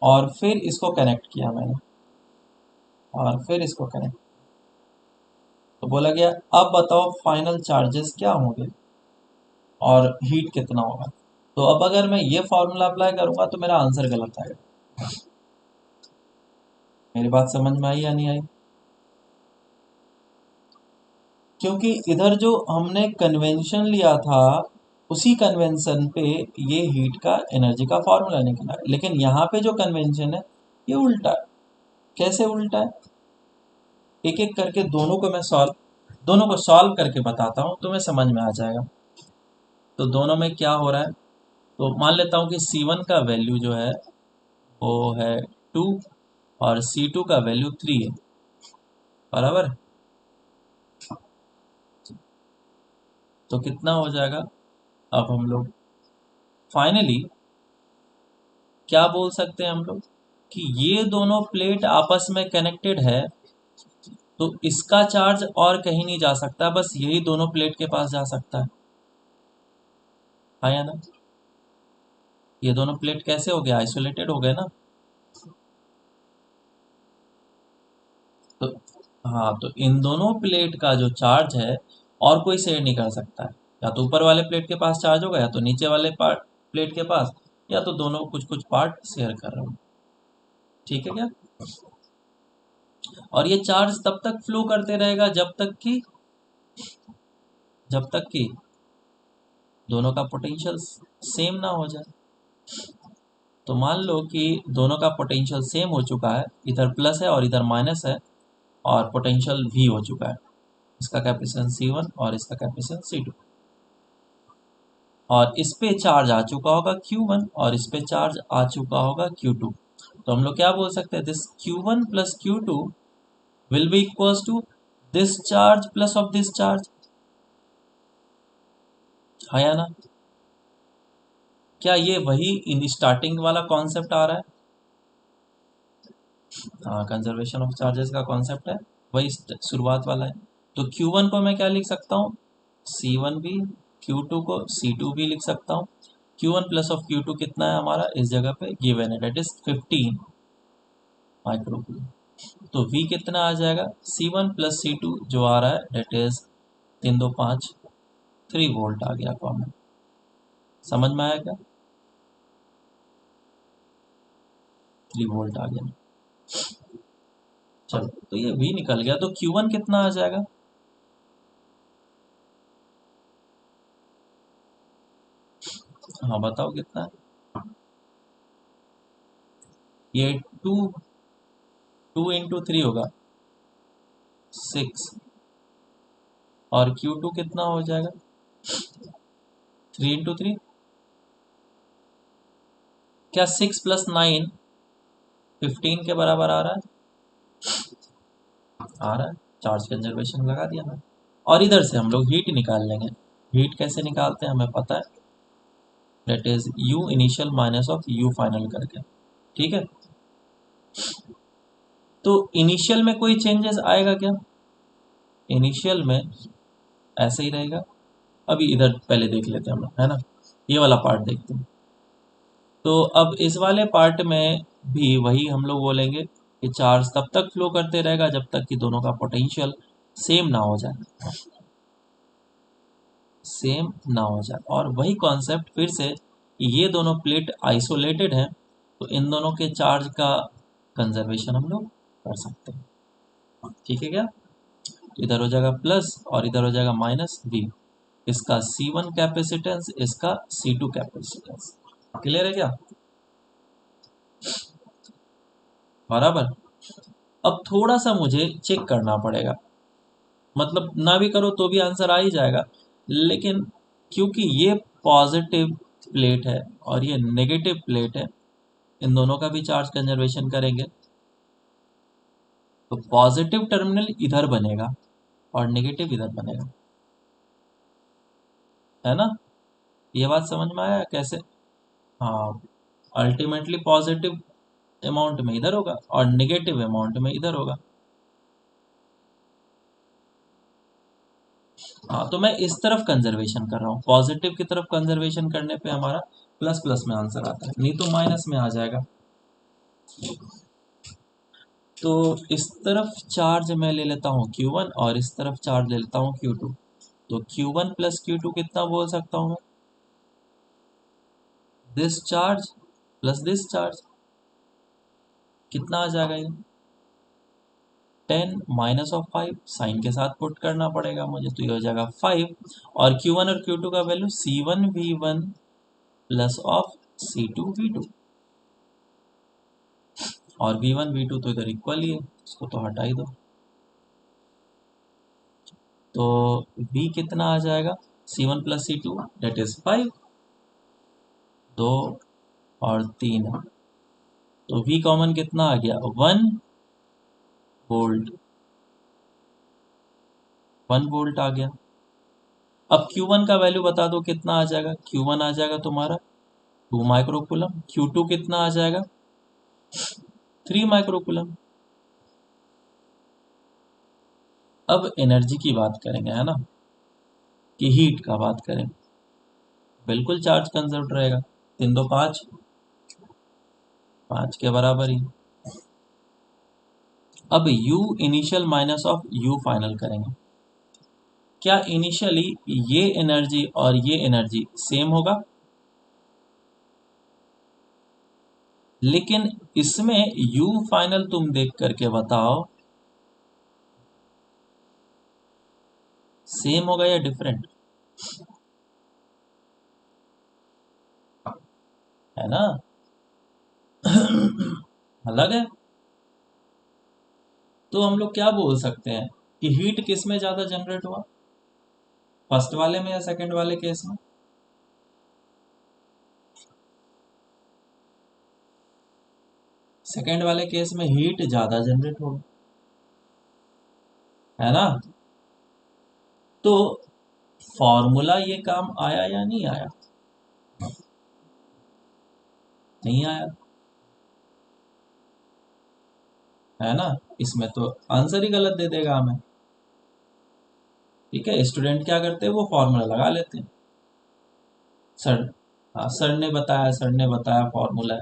और फिर इसको कनेक्ट किया मैंने, और फिर इसको कनेक्ट, तो बोला गया अब बताओ फाइनल चार्जेस क्या होंगे और हीट कितना होगा। तो अब अगर मैं ये फॉर्मूला अप्लाई करूंगा तो मेरा आंसर गलत आएगा। मेरी बात समझ में आई या नहीं आई? क्योंकि इधर जो हमने कन्वेंशन लिया था, उसी कन्वेंशन पे ये हीट का एनर्जी का फॉर्मूला निकला है, लेकिन यहाँ पे जो कन्वेंशन है ये उल्टा है। कैसे उल्टा है? एक एक करके दोनों को सॉल्व करके बताता हूँ, तुम्हें समझ में आ जाएगा। तो दोनों में क्या हो रहा है, तो मान लेता हूँ कि C1 का वैल्यू जो है वो है 2, और C2 का वैल्यू 3 है, बराबर। तो कितना हो जाएगा? अब हम लोग फाइनली क्या बोल सकते हैं हम लोग, कि ये दोनों प्लेट आपस में कनेक्टेड है, तो इसका चार्ज और कहीं नहीं जा सकता, बस यही दोनों प्लेट के पास जा सकता है। हाँ या ना? ये दोनों प्लेट कैसे हो गए, आइसोलेटेड हो गए ना। तो हाँ, तो इन दोनों प्लेट का जो चार्ज है और कोई शेयर नहीं कर सकता है। या तो ऊपर वाले प्लेट के पास चार्ज होगा, या तो नीचे वाले पार्ट प्लेट के पास, या तो दोनों कुछ कुछ पार्ट शेयर कर रहे हो। ठीक है क्या? और ये चार्ज तब तक फ्लो करते रहेगा जब तक कि दोनों का पोटेंशियल सेम ना हो जाए। तो मान लो कि दोनों का पोटेंशियल सेम हो चुका है, इधर प्लस है और इधर माइनस है, और पोटेंशियल V हो चुका है। इसका कैपेसिटेंस C1 और इसका कैपेसिटेंस C2, और इस पे चार्ज आ चुका होगा Q1 और इस पे चार्ज आ चुका होगा Q2। तो हम लोग क्या बोल सकते हैं, this Q1 plus Q2 will be equals to this charge plus of this charge. हाँ या ना? क्या ये वही इन स्टार्टिंग वाला कॉन्सेप्ट आ रहा है? हाँ, कंजर्वेशन ऑफ चार्जेस का कॉन्सेप्ट है, वही शुरुआत वाला है। तो Q1 को मैं क्या लिख सकता हूँ, C1 भी, Q2 को C2 भी लिख सकता हूँ। Q1 प्लस ऑफ Q2 कितना है हमारा इस जगह पे गिवन है, डेट इज 15 माइक्रोकूलम। तो V कितना आ जाएगा, C1 प्लस C2 जो आ रहा है डेट इज 3 2 5, 3 वोल्ट आ गया कॉमन। समझ में आया क्या? वोल्ट आ गया। चलो तो ये V निकल गया, तो Q1 कितना आ जाएगा? हाँ बताओ कितना है? ये 2 इंटू 3 होगा 6, और Q2 कितना हो जाएगा? 3 इंटू 3। क्या 6 + 9 15 के बराबर आ रहा है? आ रहा है। चार्ज कंजर्वेशन लगा दिया मैं। और इधर से हम लोग हीट निकाल लेंगे। हीट कैसे निकालते हैं हमें पता है, that is U initial minus of U final करके। ठीक है, तो इनिशियल में कोई चेंजेस आएगा क्या? इनिशियल में ऐसे ही रहेगा। अभी इधर पहले देख लेते हैं हम लोग, है ना, ये वाला पार्ट देखते हैं। तो अब इस वाले पार्ट में भी वही हम लोग बोलेंगे कि चार्ज तब तक फ्लो करते रहेगा जब तक कि दोनों का पोटेंशियल सेम ना हो जाए, सेम ना हो जाए। और वही कॉन्सेप्ट फिर से, ये दोनों प्लेट आइसोलेटेड हैं, तो इन दोनों के चार्ज का कंजर्वेशन हम लोग कर सकते हैं। ठीक है क्या? इधर हो जाएगा प्लस और इधर हो जाएगा माइनस V। इसका C1 कैपेसिटेंस, इसका C2 कैपेसिटेंस। क्लियर है क्या? बराबर। अब थोड़ा सा मुझे चेक करना पड़ेगा, मतलब ना भी करो तो भी आंसर आ ही जाएगा, लेकिन क्योंकि ये पॉजिटिव प्लेट है और ये नेगेटिव प्लेट है, इन दोनों का भी चार्ज कंजर्वेशन करेंगे, तो पॉजिटिव टर्मिनल इधर बनेगा और नेगेटिव इधर बनेगा, है ना? ये बात समझ में आया कैसे? हाँ, अल्टीमेटली पॉजिटिव अमाउंट में इधर होगा और नेगेटिव अमाउंट में इधर होगा। हाँ, तो मैं इस तरफ कंजर्वेशन कर रहा हूँ, पॉजिटिव की तरफ कंजर्वेशन करने पे हमारा प्लस प्लस में आंसर आता है, नहीं तो माइनस में आ जाएगा। तो इस तरफ चार्ज मैं ले लेता हूँ Q1 और इस तरफ चार्ज ले लेता हूँ Q2। तो Q1 प्लस Q2 कितना बोल सकता हूँ मैं? This charge plus this charge, कितना आ जाएगा ये? 10 - साइन के साथ पुट करना पड़ेगा मुझे, तो ये हो जाएगा 5। और Q1 और Q2 का value C1V1 plus of C2V2, और V1 V2 तो इधर इक्वल ही है, इसको तो हटा ही दो। तो V कितना आ जाएगा? C1 plus C2 date is 5, 2 और 3, तो V कॉमन कितना आ गया? 1 वोल्ट, 1 वोल्ट आ गया। अब Q1 का वैल्यू बता दो कितना आ जाएगा? Q1 आ जाएगा तुम्हारा 2 माइक्रोकूलम, Q2 कितना आ जाएगा? 3 माइक्रोकूलम। अब एनर्जी की बात करेंगे, है ना, कि हीट का बात करें, बिल्कुल चार्ज कंजर्व रहेगा। 3 2 5, 5 के बराबर ही। अब U initial minus of U final करेंगे। क्या इनिशियली ये एनर्जी और ये एनर्जी सेम होगा? लेकिन इसमें U फाइनल तुम देख करके बताओ, सेम होगा या डिफरेंट? है ना, अलग है। तो हम लोग क्या बोल सकते हैं कि हीट किस में ज्यादा जनरेट हुआ, फर्स्ट वाले में या सेकंड वाले केस में? सेकंड वाले केस में हीट ज्यादा जनरेट होगी, है ना? तो फॉर्मूला ये काम आया या नहीं आया? नहीं आया, है ना? इसमें तो आंसर ही गलत दे देगा हमें। ठीक है, स्टूडेंट क्या करते हैं, वो फॉर्मूला लगा लेते हैं। सर, हाँ सर ने बताया फॉर्मूला है,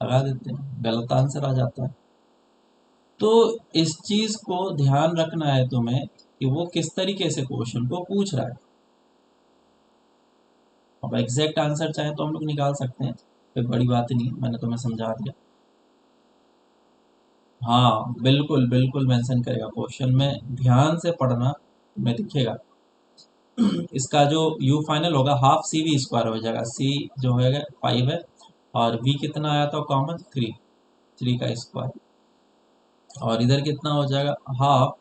लगा देते हैं, गलत आंसर आ जाता है। तो इस चीज को ध्यान रखना है तुम्हें कि वो किस तरीके से क्वेश्चन को पूछ रहा है। अब एग्जैक्ट आंसर चाहे तो हम लोग निकाल सकते हैं, कोई बड़ी बात नहीं है, मैंने तुम्हें समझा दिया। हाँ बिल्कुल बिल्कुल मेंशन करेगा क्वेश्चन में, ध्यान से पढ़ना, में दिखेगा। इसका जो यू फाइनल होगा हाफ सी वी स्क्वायर हो जाएगा, सी जो है 5 है, और वी कितना आया था कॉमन, 3, 3 का स्क्वायर, और इधर कितना हो जाएगा half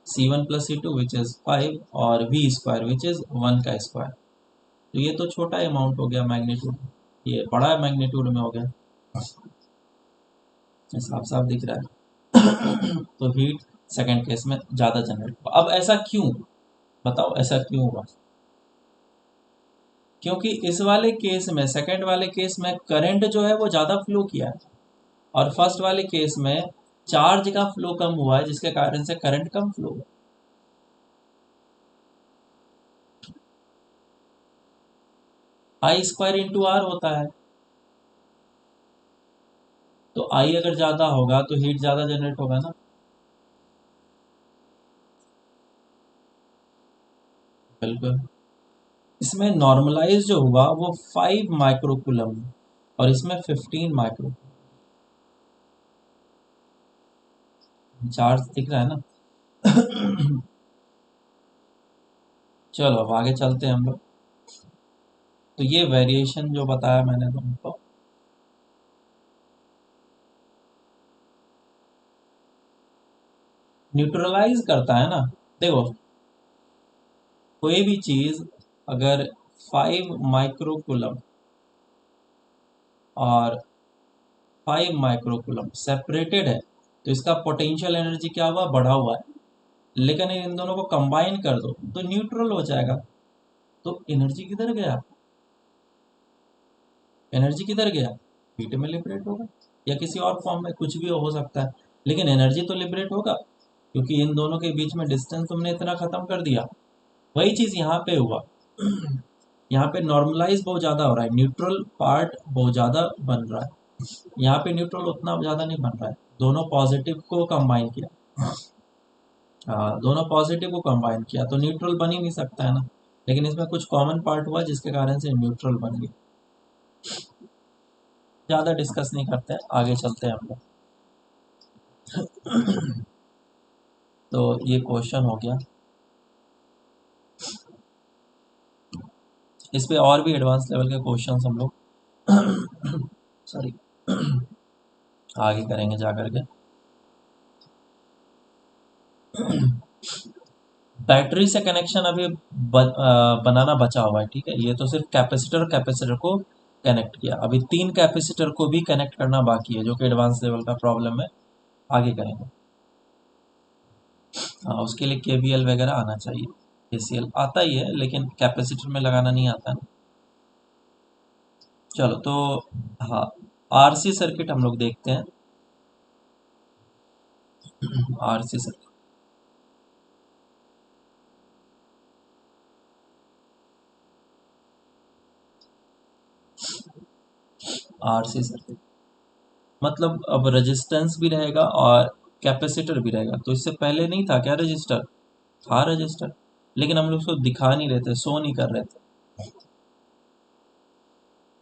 C1 + C2 which is 5, और वी स्क्वायर विच इज़ 1 का स्क्वायर। तो ये तो छोटा अमाउंट हो गया मैग्नीट्यूड, ये बड़ा मैग्नीट्यूड में हो गया, साफ साफ दिख रहा है। तो हीट सेकंड केस में ज़्यादा जनरेट हुआ। अब ऐसा क्यों, बताओ ऐसा क्यों हुआ? क्योंकि इस वाले केस में, सेकंड वाले केस में करंट जो है वो ज़्यादा फ्लो किया है, और फर्स्ट वाले केस में चार्ज का फ्लो कम हुआ है, जिसके कारण से करंट कम फ्लो हुआ। I² × R होता है, तो I अगर ज़्यादा होगा तो हीट ज़्यादा जनरेट होगा ना। बिल्कुल। इसमें नॉर्मलाइज जो हुआ वो 5 माइक्रोकुलम, और इसमें 15 माइक्रो, चार्ज दिख रहा है ना। चलो अब आगे चलते हैं हम लोग। तो ये वेरिएशन जो बताया मैंने तुमको, न्यूट्रलाइज करता है ना। देखो कोई भी चीज अगर 5 माइक्रोकुलम और 5 माइक्रोकुलम सेपरेटेड है, तो इसका पोटेंशियल एनर्जी क्या हुआ, बढ़ा हुआ है। लेकिन इन दोनों को कंबाइन कर दो तो न्यूट्रल हो जाएगा। तो एनर्जी किधर गया, एनर्जी किधर गया, हीट में लिबरेट होगा, या किसी और फॉर्म में कुछ भी हो सकता है, लेकिन एनर्जी तो लिबरेट होगा, क्योंकि इन दोनों के बीच में डिस्टेंस तुमने इतना खत्म कर दिया। वही चीज यहाँ पे हुआ। यहाँ पे नॉर्मलाइज बहुत ज्यादा हो रहा है, न्यूट्रल पार्ट बहुत ज्यादा बन रहा है, यहाँ पे न्यूट्रल उतना ज्यादा नहीं बन रहा है। दोनों पॉजिटिव को कंबाइन किया, हाँ दोनों पॉजिटिव को कंबाइन किया तो न्यूट्रल बन ही नहीं सकता है ना। लेकिन इसमें कुछ कॉमन पार्ट हुआ जिसके कारण से न्यूट्रल बन गया। ज़्यादा डिस्कस नहीं करते हैं, आगे चलते हैं हम लोग। तो ये क्वेश्चन हो गया। इस पे और भी एडवांस लेवल के क्वेश्चंस हम लोग सॉरी आगे करेंगे जा करके। बैटरी से कनेक्शन अभी बनाना बचा हुआ है, ठीक है। ये तो सिर्फ कैपेसिटर कैपेसिटर को कनेक्ट किया, अभी 3 कैपेसिटर को भी कनेक्ट करना बाकी है, जो कि एडवांस लेवल का प्रॉब्लम है, आगे करेंगे। हाँ उसके लिए केवीएल वगैरह आना चाहिए, केसीएल आता ही है लेकिन कैपेसिटर में लगाना नहीं आता ना। चलो तो हाँ, आरसी सर्किट हम लोग देखते हैं। आरसी सर्किट, आरसी सर्किट मतलब अब रेजिस्टेंस भी रहेगा और कैपेसिटर भी रहेगा। तो इससे पहले नहीं था क्या रजिस्टर, था रजिस्टर, लेकिन हम लोग उसको दिखा नहीं रहे थे, शो नहीं कर रहे थे।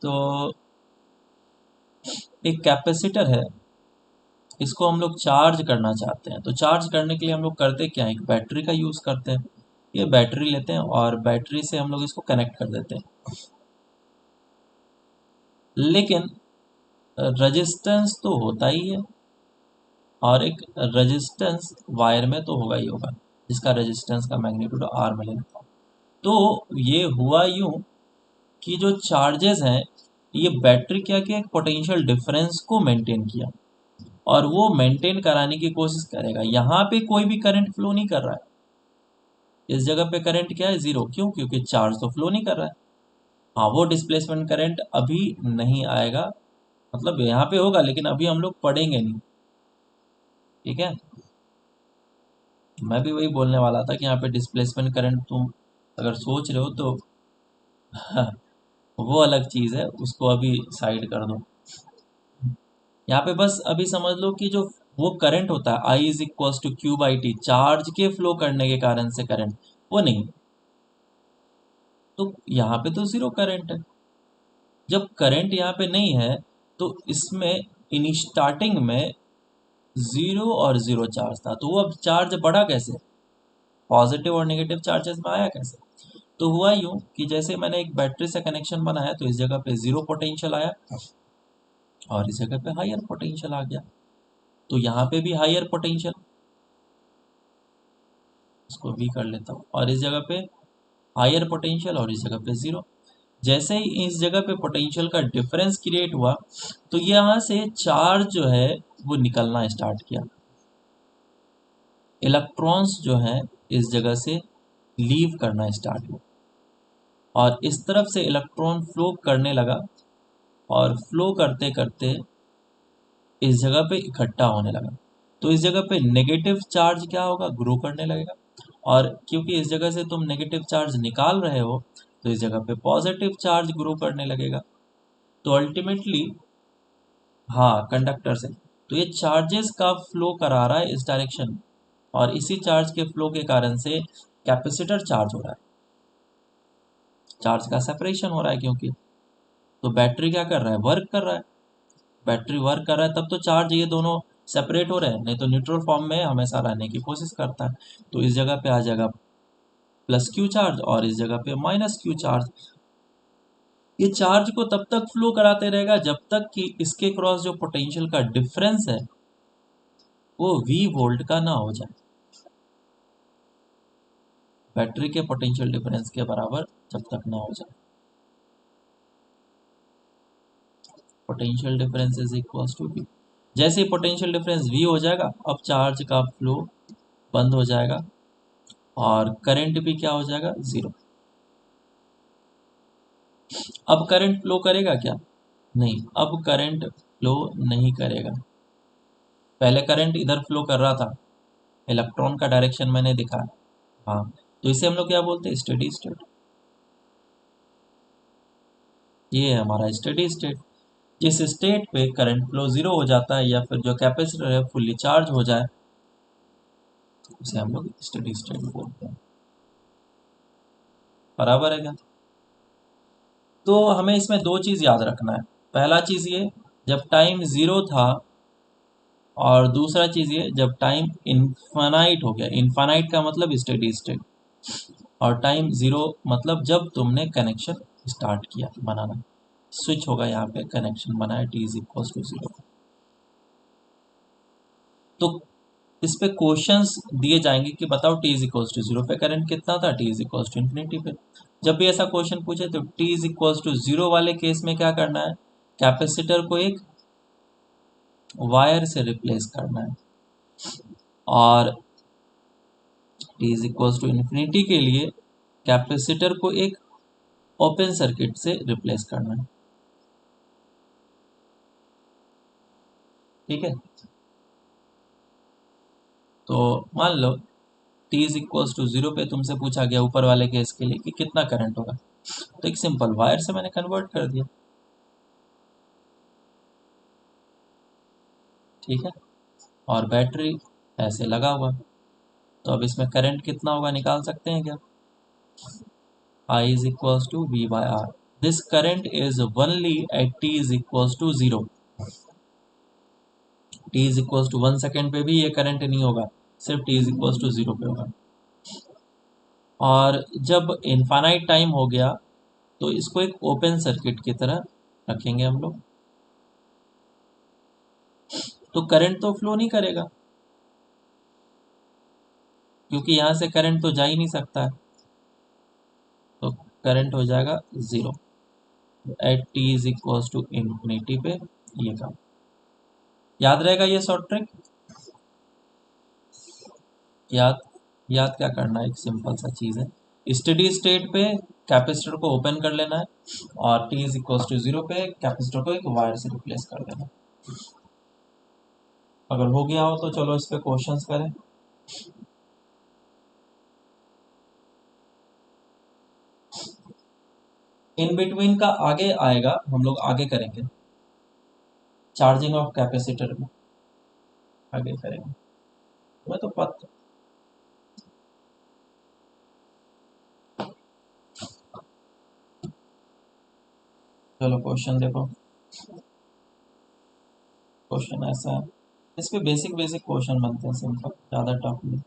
तो एक कैपेसिटर है, इसको हम लोग चार्ज करना चाहते हैं, तो चार्ज करने के लिए हम लोग करते क्या है, एक बैटरी का यूज़ करते हैं। ये बैटरी लेते हैं और बैटरी से हम लोग इसको कनेक्ट कर देते हैं। लेकिन रेजिस्टेंस तो होता ही है, और एक रेजिस्टेंस वायर में तो होगा ही होगा, जिसका रेजिस्टेंस का मैग्नीट्यूड आर में लेता है। तो ये हुआ यूं कि जो चार्जेस हैं, ये बैटरी क्या किया, एक पोटेंशियल डिफरेंस को मेंटेन किया, और वो मेंटेन कराने की कोशिश करेगा। यहाँ पे कोई भी करंट फ्लो नहीं कर रहा है, इस जगह पे करंट क्या है, जीरो। क्यों, क्योंकि चार्ज तो फ्लो नहीं कर रहा है। हाँ वो डिस्प्लेसमेंट करंट अभी नहीं आएगा, मतलब यहाँ पे होगा लेकिन अभी हम लोग पढ़ेंगे नहीं, ठीक है। मैं भी वही बोलने वाला था कि यहाँ पे डिस्प्लेसमेंट करंट तुम अगर सोच रहे हो तो वो अलग चीज़ है, उसको अभी साइड कर दो। यहाँ पे बस अभी समझ लो कि जो वो करंट होता है, I = Q/T, चार्ज के फ्लो करने के कारण से करंट, वो नहीं। तो यहाँ पे तो जीरो करंट है। जब करंट यहाँ पे नहीं है तो इसमें इन स्टार्टिंग में जीरो और जीरो चार्ज था, तो वो अब चार्ज बढ़ा कैसे, पॉजिटिव और नेगेटिव चार्जेस में आया कैसे। तो हुआ यूं कि जैसे मैंने एक बैटरी से कनेक्शन बनाया तो इस जगह पे जीरो पोटेंशियल आया और इस जगह पे हायर पोटेंशियल आ गया, तो यहाँ पे भी हायर पोटेंशियल, इसको भी कर लेता हूँ, और इस जगह पे हायर पोटेंशियल और इस जगह पे जीरो। जैसे ही इस जगह पे पोटेंशियल का डिफरेंस क्रिएट हुआ तो यहाँ से चार्ज जो है वो निकलना स्टार्ट किया, इलेक्ट्रॉन्स जो हैं इस जगह से लीव करना स्टार्ट हुआ और इस तरफ से इलेक्ट्रॉन फ्लो करने लगा और फ्लो करते करते इस जगह पे इकट्ठा होने लगा। तो इस जगह पे नेगेटिव चार्ज क्या होगा, ग्रो करने लगेगा, और क्योंकि इस जगह से तुम नेगेटिव चार्ज निकाल रहे हो तो इस जगह पे पॉजिटिव चार्ज ग्रो करने लगेगा। तो अल्टीमेटली, हाँ, कंडक्टर से, तो ये चार्जेस का फ्लो करा रहा है इस डायरेक्शन में, और इसी चार्ज के फ्लो के कारण से कैपेसिटर चार्ज हो रहा है, चार्ज का सेपरेशन हो रहा है क्योंकि, तो बैटरी क्या कर रहा है, वर्क कर रहा है, बैटरी वर्क कर रहा है तब तो चार्ज ये दोनों सेपरेट हो रहे हैं, नहीं तो न्यूट्रल फॉर्म में हमेशा रहने की कोशिश करता है। तो इस जगह पे आ जाएगा प्लस क्यू चार्ज और इस जगह पे माइनस क्यू चार्ज। ये चार्ज को तब तक फ्लो कराते रहेगा जब तक कि इसके क्रॉस जो पोटेंशियल का डिफरेंस है वो V वोल्ट का ना हो जाए, बैटरी के पोटेंशियल डिफरेंस के बराबर जब तक ना हो जाए। Potential difference is equals to V। जैसे ही पोटेंशियल डिफरेंस V हो जाएगा अब चार्ज का फ्लो बंद हो जाएगा और करंट भी क्या हो जाएगा, जीरो। अब करंट फ्लो करेगा क्या, नहीं, अब करंट फ्लो नहीं करेगा। पहले करंट इधर फ्लो कर रहा था, इलेक्ट्रॉन का डायरेक्शन मैंने दिखाया, हाँ, तो इसे हम लोग क्या बोलते हैं, स्टेडी स्टेट। ये है हमारा स्टेडी स्टेट, जिस स्टेट पे करंट फ्लो जीरो हो जाता है या फिर जो कैपेसिटर है फुल्ली चार्ज हो जाए उसे हम लोग स्टेडी स्टेट बोलते हैं। बराबर है क्या। तो हमें इसमें दो चीज़ याद रखना है। पहला चीज़ ये, जब टाइम ज़ीरो था, और दूसरा चीज़ ये जब टाइम इनफाइनाइट हो गया। इनफाइनाइट का मतलब स्टेडी स्टेट, और टाइम ज़ीरो मतलब जब तुमने कनेक्शन स्टार्ट किया बनाना, स्विच होगा यहाँ पे, कनेक्शन बनाया T is equal to zero. तो इस पे क्वेश्चंस दिए जाएंगे कि बताओ T is equal to zero पे करंट कितना था, T is equal to infinity पे। जब भी ऐसा क्वेश्चन पूछे तो T is equal to zero वाले केस में क्या करना है, कैपेसिटर को एक वायर से रिप्लेस करना है, और T is equal to infinity के लिए कैपेसिटर को एक ओपन सर्किट से रिप्लेस करना है। ठीक है, तो मान लो T is equal to zero पे तुमसे पूछा गया ऊपर वाले केस के लिए कि कितना करंट होगा, तो एक सिंपल वायर से मैंने कन्वर्ट कर दिया। ठीक है, और बैटरी ऐसे लगा हुआ, तो अब इसमें करंट कितना होगा निकाल सकते हैं क्या, I is equals to V by R। This current is only at t is equals to zero। t is equals to 1 second पे भी ये करंट नहीं होगा, सिर्फ t is equals to zero पे होगा। और जब इनफाइनाइट टाइम हो गया तो इसको एक ओपन सर्किट की तरह रखेंगे हम लोग, तो करंट तो फ्लो नहीं करेगा क्योंकि यहाँ से करंट तो जा ही नहीं सकता है, तो करंट हो जाएगा zero at T is equals to infinity पे। ये काम याद रहेगा, ये शॉर्ट ट्रिक याद, याद क्या करना है, एक सिंपल सा चीज़ है, स्टेडी स्टेट पे कैपेसिटर को ओपन कर लेना है और T is equals to zero पे कैपेसिटर को एक वायर से रिप्लेस कर देना है। अगर हो गया हो तो चलो इस पे क्वेश्चंस करें। इन बिटवीन का आगे आएगा, हम लोग आगे करेंगे, चार्जिंग ऑफ कैपेसिटर में आगे करेंगे, मैं तो पता। चलो क्वेश्चन देखो, क्वेश्चन ऐसा है, इस पे बेसिक बेसिक क्वेश्चन बनते हैं, सिंपल, ज़्यादा टफ नहीं।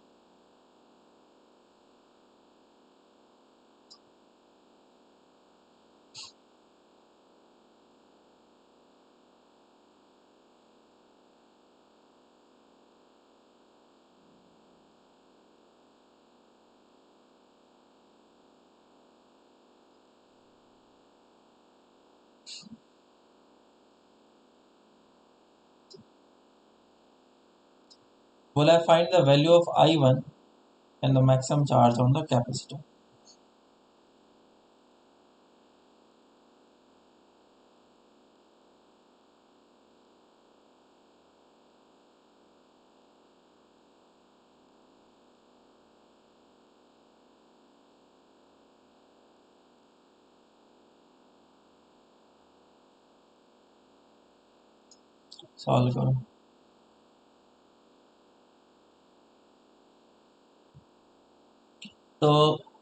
बोला है find the value of I1 and the maximum charge on the capacitor. Solve करो। तो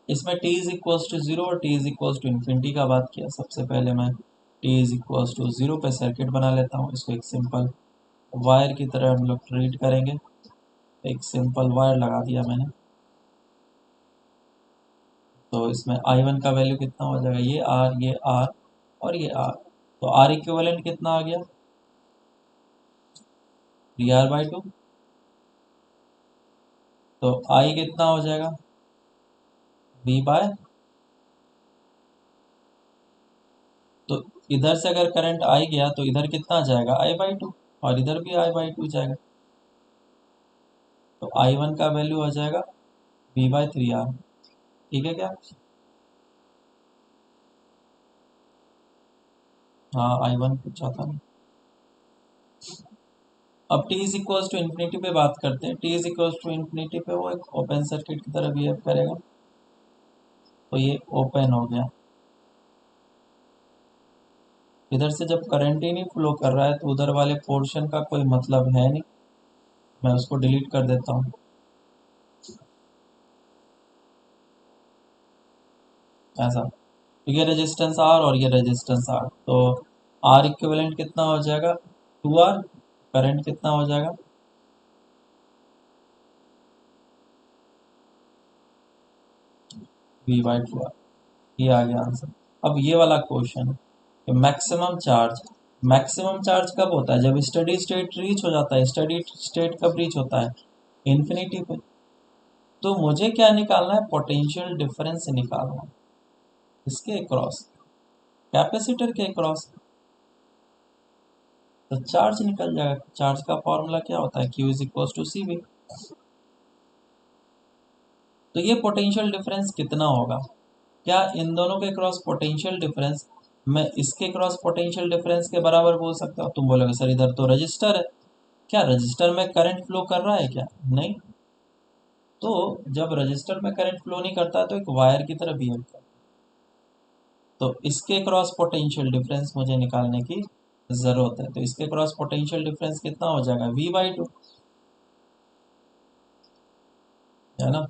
इसमें t is equals to zero और t is equals to infinity का बात किया। सबसे पहले मैं t is equals to zero पे सर्किट बना लेता हूँ, इसको एक सिंपल वायर की तरह हम लोग ट्रीट करेंगे। एक सिंपल वायर लगा दिया मैंने। तो इसमें I1 का वैल्यू कितना हो जाएगा, ये R और ये R। तो R इक्विवेलेंट कितना आ गया, 3R/2। तो I कितना हो जाएगा, V/। तो इधर से अगर करंट I गया तो इधर कितना जाएगा, I/2, और इधर भी I/2 जाएगा। तो I1 का वैल्यू हो जाएगा V/3R। ठीक है क्या? हाँ, I1 पूछा था। अब t is equals to infinity पे बात करते हैं। t is equals to infinity पे वो एक ओपन सर्किट की तरह बिहेव करेगा। तो ये ओपन हो गया। इधर से जब करंट ही नहीं फ्लो कर रहा है तो उधर वाले पोर्शन का कोई मतलब है नहीं। मैं उसको डिलीट कर देता हूँ। ऐसा, तो ये रेजिस्टेंस R और ये रेजिस्टेंस R। तो R इक्विवेलेंट कितना हो जाएगा, 2R। करंट कितना हो जाएगा, V/2R। ये आ गया आंसर। अब ये वाला क्वेश्चन है कि मैक्सिमम चार्ज कब होता है, जब स्टडी स्टेट रीच हो जाता है। स्टडी स्टेट कब रीच होता है, इन्फिनिटी पे। तो मुझे क्या निकालना है, पोटेंशियल डिफरेंस निकालना है। इसके क्रॉस, कैपेसिटर के क्रॉस। तो चार्ज निकल जाएगा। चार्ज का फॉर्मूला क्या होता है, Q is equal to CV। तो ये पोटेंशियल डिफरेंस कितना होगा, क्या इन दोनों के क्रॉस पोटेंशियल डिफरेंस मैं इसके क्रॉस पोटेंशियल डिफरेंस के बराबर बोल सकता हूँ। तुम बोलोगे सर इधर तो रजिस्टर है, क्या रजिस्टर में करंट फ्लो कर रहा है क्या, नहीं। तो जब रजिस्टर में करंट फ्लो नहीं करता है तो एक वायर की तरह बिहेव करता है। तो इसके क्रॉस पोटेंशियल डिफरेंस मुझे निकालने की जरूरत है। तो इसके क्रॉस पोटेंशियल डिफरेंस कितना हो जाएगा, V/2, है ना।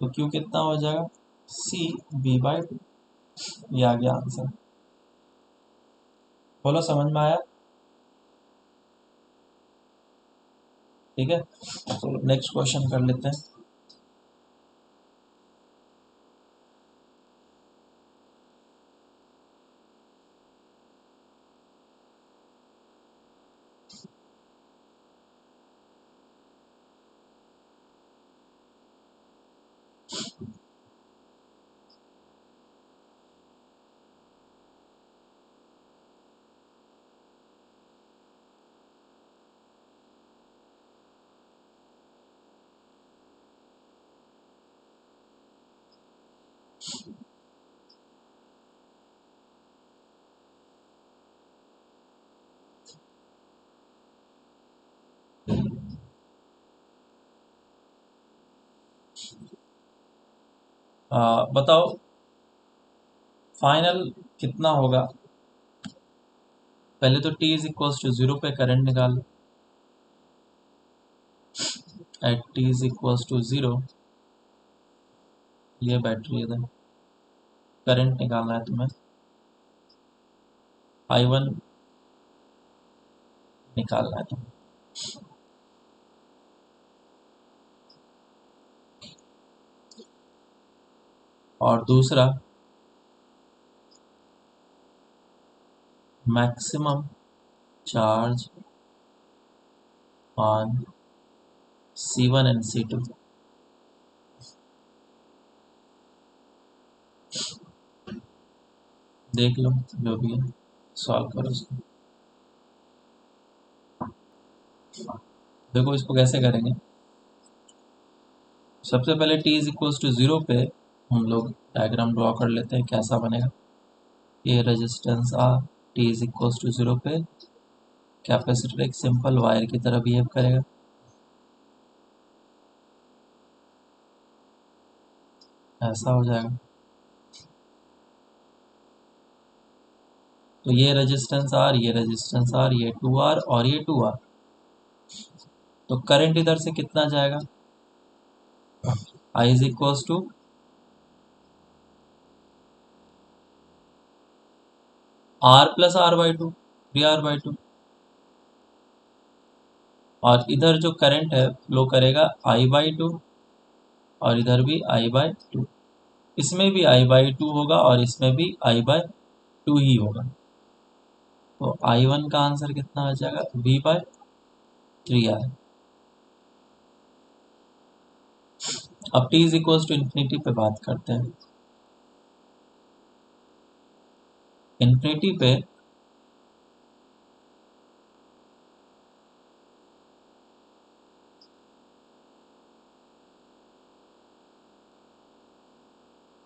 तो Q कितना हो जाएगा, CV/2। ये आ गया आंसर। बोलो समझ में आया। ठीक है, तो नेक्स्ट क्वेश्चन कर लेते हैं। बताओ फाइनल कितना होगा। पहले तो t is equal to zero पे करंट निकालो। At t is equal to zero, ये बैटरी है, करंट निकालना है तुम्हें। I1 निकालना है तुम्हें। और दूसरा maximum charge on C1 and C2। देख लो जो भी है, सॉल्व करो इसको। देखो इसको कैसे करेंगे। सबसे पहले t इज इक्वल टू 0 पे हम लोग डायग्राम ड्रॉ कर लेते हैं, कैसा बनेगा। ये resistance R, t is equal to 0 पे कैपेसिटर एक सिंपल वायर की तरह बिहेव करेगा। ऐसा हो जाएगा। तो ये रेजिस्टेंस R, ये रेजिस्टेंस R, ये 2R और ये 2R। तो करंट इधर से कितना जाएगा, I is equal to R plus R/2, 3R/2। और इधर जो करंट है फ्लो करेगा I/2 और इधर भी I/2। इसमें भी I/2 होगा और इसमें भी I/2 ही होगा। तो I1 का आंसर कितना आ जाएगा, V/3R। अब t is equal to infinity पे बात करते हैं। इन्फिनिटी पे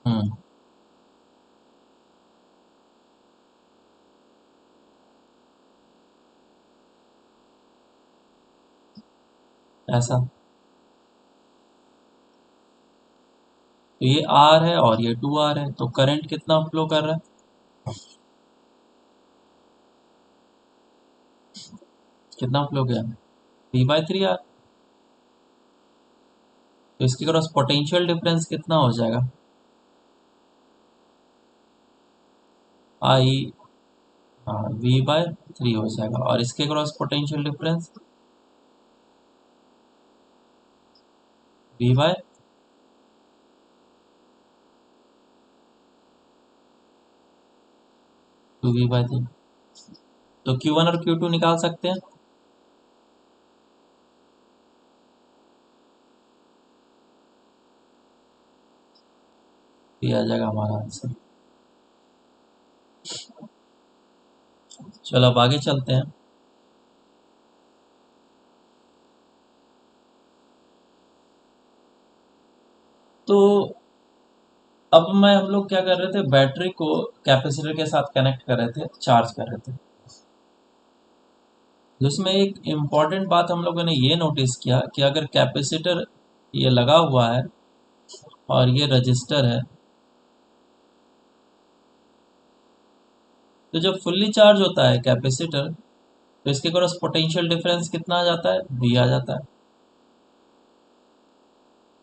हम्म ऐसा। तो ये R है और ये 2R है, तो करंट कितना फ्लो कर रहा है, कितना फ्लो किया, V/3R। तो इसके क्रॉस पोटेंशियल डिफरेंस कितना हो जाएगा, I, हाँ V/3 हो जाएगा। और इसके cross potential difference V/2। V/3। तो Q1 और Q2 निकाल सकते हैं। ये आ जाएगा हमारा आंसर। चलो अब आगे चलते हैं। तो अब मैं हम लोग क्या कर रहे थे, बैटरी को कैपेसिटर के साथ कनेक्ट कर रहे थे, चार्ज कर रहे थे। जिसमें एक इम्पॉर्टेंट बात हम लोगों ने ये नोटिस किया कि अगर कैपेसिटर ये लगा हुआ है और ये रजिस्टर है, तो जब फुल्ली चार्ज होता है कैपेसिटर, तो इसके क्रॉस पोटेंशियल डिफरेंस कितना आ जाता है, V आ जाता है।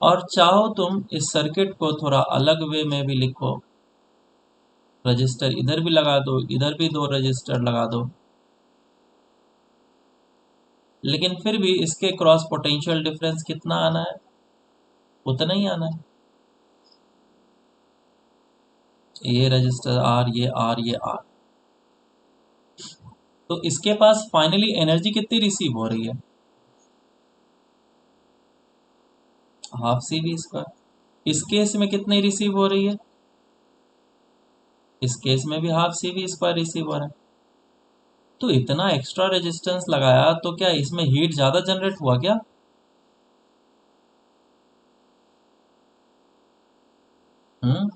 और चाहो तुम इस सर्किट को थोड़ा अलग वे में भी लिखो, रजिस्टर इधर भी लगा दो, इधर भी दो रजिस्टर लगा दो, लेकिन फिर भी इसके क्रॉस पोटेंशियल डिफरेंस कितना आना है, उतना ही आना है। ये रजिस्टर R, ये R, ये R। तो इसके पास फाइनली एनर्जी कितनी रिसीव हो रही है, ½ CV²। इस केस में कितनी रिसीव हो रही है, इस केस में भी ½ CV² रिसीव हो रहा है। तो इतना एक्स्ट्रा रेजिस्टेंस लगाया तो क्या इसमें हीट ज्यादा जनरेट हुआ क्या, हम्म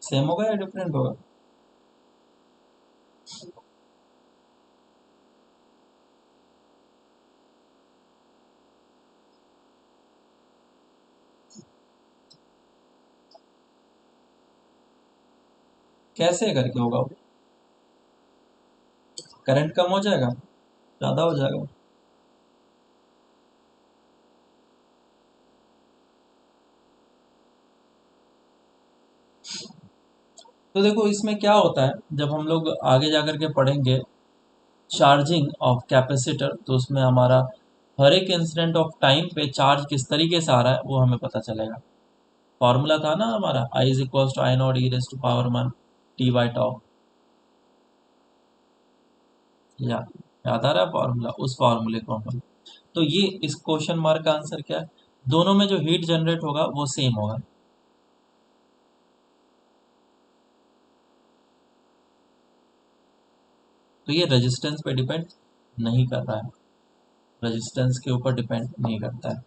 सेम होगा या डिफरेंट होगा। कैसे करके होगा वो, करंट कम हो जाएगा, ज्यादा हो जाएगा। तो देखो इसमें क्या होता है, जब हम लोग आगे जा कर के पढ़ेंगे चार्जिंग ऑफ कैपेसिटर, तो उसमें हमारा हर एक इंस्टेंट ऑफ टाइम पे चार्ज किस तरीके से आ रहा है वो हमें पता चलेगा। फॉर्मूला था ना हमारा, I is equal to I naught e raise to power one T by tau, या याद आ रहा है फॉर्मूला, उस फॉर्मूले को हम, तो ये इस क्वेश्चन मार्क का आंसर क्या है, दोनों में जो हीट जनरेट होगा वो सेम होगा। तो ये रेजिस्टेंस पे डिपेंड नहीं कर रहा है, रेजिस्टेंस के ऊपर डिपेंड नहीं करता है।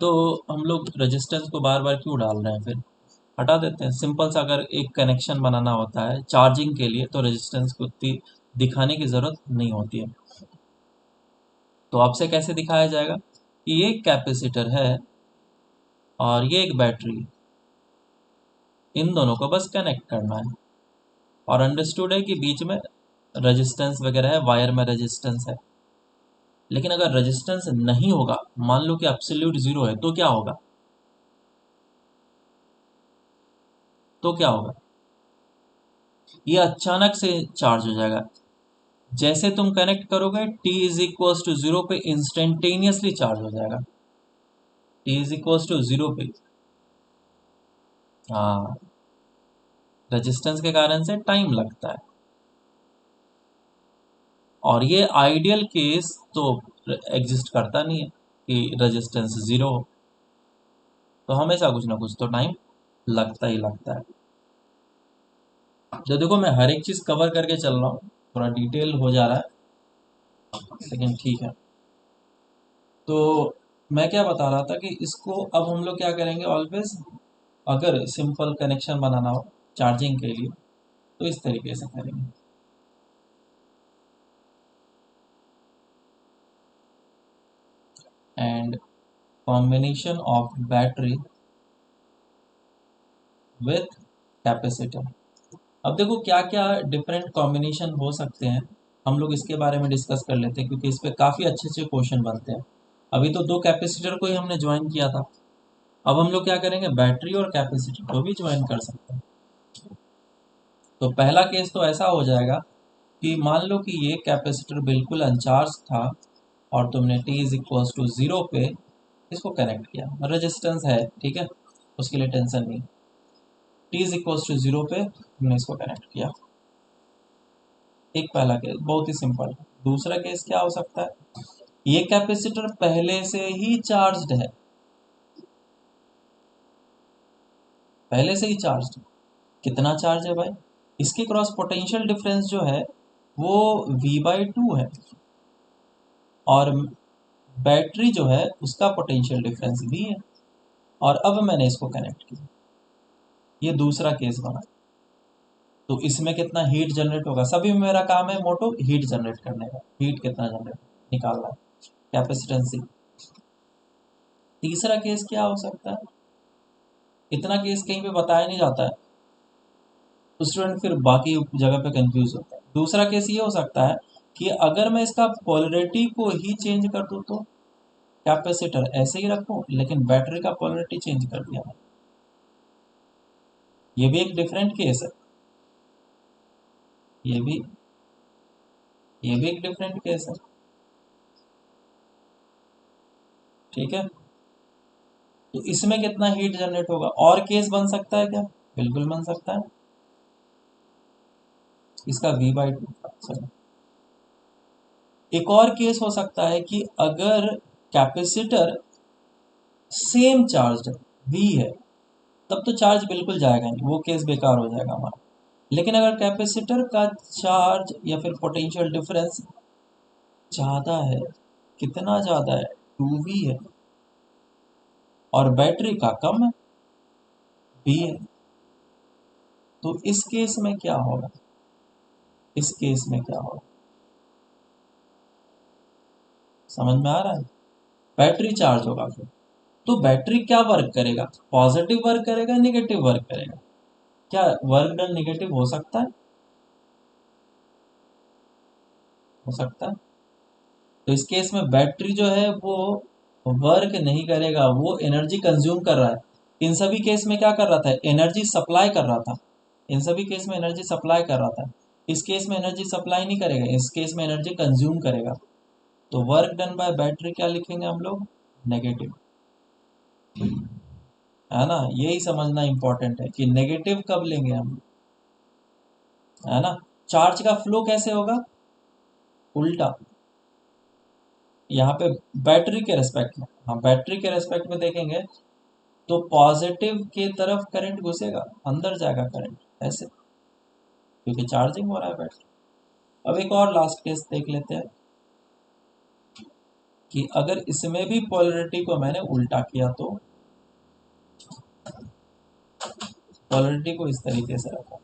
तो हम लोग रेजिस्टेंस को बार बार क्यों डाल रहे हैं, फिर हटा देते हैं। सिंपल सा अगर एक कनेक्शन बनाना होता है चार्जिंग के लिए तो रेजिस्टेंस को उतनी दिखाने की ज़रूरत नहीं होती है। तो आपसे कैसे दिखाया जाएगा कि ये कैपेसिटर है और ये एक बैटरी है, इन दोनों को बस कनेक्ट करना है, और अंडरस्टूड है कि बीच में रेजिस्टेंस वगैरह है, वायर में रेजिस्टेंस है। लेकिन अगर रेजिस्टेंस नहीं होगा, मान लो कि एब्सोल्यूट जीरो है, तो क्या होगा, तो क्या होगा, ये अचानक से चार्ज हो जाएगा। जैसे तुम कनेक्ट करोगे t is equal to zero पे इंस्टेंटेनियसली चार्ज हो जाएगा, t is equal to zero पे। हाँ, रेजिस्टेंस के कारण से टाइम लगता है, और ये आइडियल केस तो एग्जिस्ट करता नहीं है कि रेजिस्टेंस जीरो हो, तो हमेशा कुछ ना कुछ तो टाइम लगता ही लगता है। जो देखो मैं हर एक चीज कवर करके चल रहा हूँ, थोड़ा डिटेल हो जा रहा है, लेकिन ठीक है। तो मैं क्या बता रहा था कि इसको अब हम लोग क्या करेंगे, ऑलवेज अगर सिंपल कनेक्शन बनाना हो चार्जिंग के लिए तो इस तरीके से करेंगे। And combination of battery with capacitor. अब देखो क्या क्या डिफरेंट कॉम्बिनेशन हो सकते हैं, हम लोग इसके बारे में डिस्कस कर लेते हैं, क्योंकि इस पे काफ़ी अच्छे अच्छे क्वेश्चन बनते हैं। अभी तो दो कैपेसिटर को ही हमने ज्वाइन किया था, अब हम लोग क्या करेंगे, बैटरी और कैपेसिटर को भी ज्वाइन कर सकते हैं। तो पहला केस तो ऐसा हो जाएगा कि मान लो कि ये कैपेसिटर बिल्कुल अनचार्ज था और तुमने t is equal to zero पे इसको कनेक्ट किया, रेजिस्टेंस है, ठीक है, उसके लिए टेंशन नहीं। t is equal to zero पे हमने इसको कनेक्ट किया, एक पहला केस बहुत ही सिंपल। दूसरा केस क्या हो सकता है, ये कैपेसिटर पहले से ही चार्ज्ड है, पहले से ही चार्ज्ड। कितना चार्ज है भाई, इसके क्रॉस पोटेंशियल डिफरेंस जो है वो v/2 है, और बैटरी जो है उसका पोटेंशियल डिफरेंस भी है, और अब मैंने इसको कनेक्ट किया, ये दूसरा केस बना। तो इसमें कितना हीट जनरेट होगा, सभी में मेरा काम है मोटो हीट जनरेट करने का, हीट कितना जनरेट निकालना है, कैपेसिटेंसी। तीसरा केस क्या हो सकता है, इतना केस कहीं पे बताया नहीं जाता है, तो स्टूडेंट फिर बाकी जगह पे कंफ्यूज होता है। दूसरा केस ये हो सकता है कि अगर मैं इसका पोलरिटी को ही चेंज कर दूं, तो कैपेसिटर ऐसे ही रखूं लेकिन बैटरी का पोलरिटी चेंज कर दिया, ये भी एक डिफरेंट केस है, ये भी ये भी एक डिफरेंट केस है, ठीक है। तो इसमें कितना हीट जनरेट होगा, और केस बन सकता है क्या, बिल्कुल बन सकता है, इसका v/2। चलो, एक और केस हो सकता है कि अगर कैपेसिटर सेम चार्ज v है, तब तो चार्ज बिल्कुल जाएगा नहीं, वो केस बेकार हो जाएगा हमारा। लेकिन अगर कैपेसिटर का चार्ज या फिर पोटेंशियल डिफरेंस ज़्यादा है, कितना ज़्यादा है, 2v है, और बैटरी का कम है, v है, तो इस केस में क्या होगा, इस केस में क्या होगा, समझ में आ रहा है, बैटरी चार्ज होगा फिर। तो बैटरी क्या वर्क करेगा, पॉजिटिव वर्क करेगा, निगेटिव वर्क करेगा, क्या वर्क डन निगेटिव हो सकता है, हो सकता है। तो इस केस में बैटरी जो है वो वर्क नहीं करेगा, वो एनर्जी कंज्यूम कर रहा है। इन सभी केस में क्या कर रहा था, एनर्जी सप्लाई कर रहा था, इन सभी केस में एनर्जी सप्लाई कर रहा था। इस केस में एनर्जी सप्लाई नहीं करेगा, इस केस में एनर्जी कंज्यूम करेगा। तो वर्क डन बाय बैटरी क्या लिखेंगे हम लोग? नेगेटिव। है ना, यही समझना इंपॉर्टेंट है कि नेगेटिव कब लेंगे हम, है ना। चार्ज का फ्लो कैसे होगा? उल्टा। यहाँ पे बैटरी के रेस्पेक्ट में, हाँ बैटरी के रेस्पेक्ट में देखेंगे तो पॉजिटिव की तरफ करंट घुसेगा, अंदर जाएगा करंट ऐसे, क्योंकि चार्जिंग हो रहा है बैटरी। अब एक और लास्ट केस देख लेते हैं कि अगर इसमें भी पोलरिटी को मैंने उल्टा किया तो पोलरिटी को इस तरीके से रखा,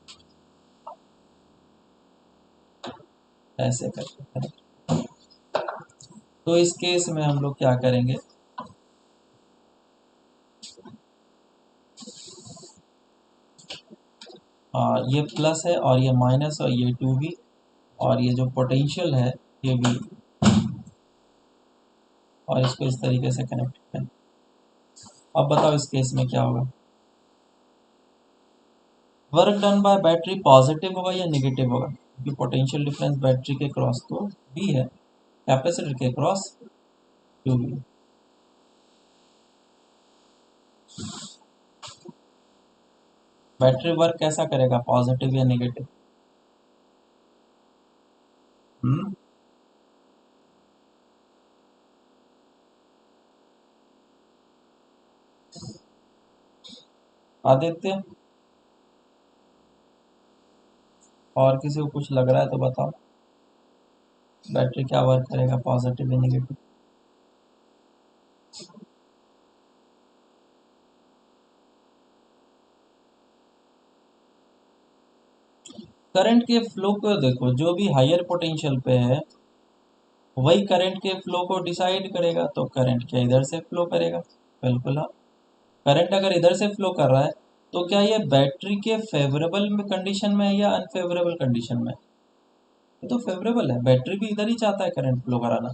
ऐसे करके। तो इस केस में हम लोग क्या करेंगे, ये प्लस है और ये माइनस और ये 2v, और ये जो पोटेंशियल है ये v, और इसको इस तरीके से कनेक्ट करें। अब बताओ इस केस में क्या होगा? Work done by battery positive होगा या नेगेटिव होगा? क्योंकि पोटेंशियल डिफरेंस बैटरी के क्रॉस तो v है, कैपेसिटर के क्रॉस 2v। बैटरी वर्क कैसा करेगा, पॉजिटिव या नेगेटिव? हम्म, आदित्य, और किसी को कुछ लग रहा है तो बताओ, बैटरी क्या वर्क करेगा, पॉजिटिव या नेगेटिव? करंट के फ्लो को देखो, जो भी हायर पोटेंशियल पे है वही करंट के फ्लो को डिसाइड करेगा, तो करंट क्या इधर से फ्लो करेगा? बिल्कुल हाँ। करंट अगर इधर से फ्लो कर रहा है तो क्या ये बैटरी के फेवरेबल कंडीशन में है या अनफेवरेबल कंडीशन में? ये तो फेवरेबल है, बैटरी भी इधर ही चाहता है करंट फ्लो कराना।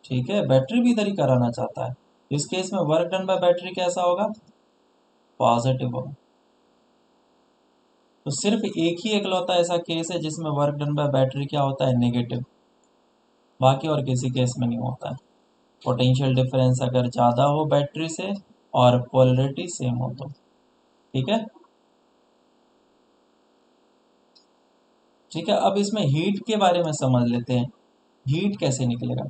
ठीक है, बैटरी भी इधर ही कराना चाहता है। इस केस में वर्क डन बाय बैटरी कैसा होगा? पॉजिटिव होगा। तो सिर्फ एक ही एकलौता ऐसा केस है जिसमें वर्क डन बाय बैटरी क्या होता है, नेगेटिव। बाकी और किसी केस में नहीं होता है। पोटेंशियल डिफरेंस अगर ज़्यादा हो बैटरी से और पोलरिटी सेम हो तो। ठीक है। ठीक है, अब इसमें हीट के बारे में समझ लेते हैं, हीट कैसे निकलेगा।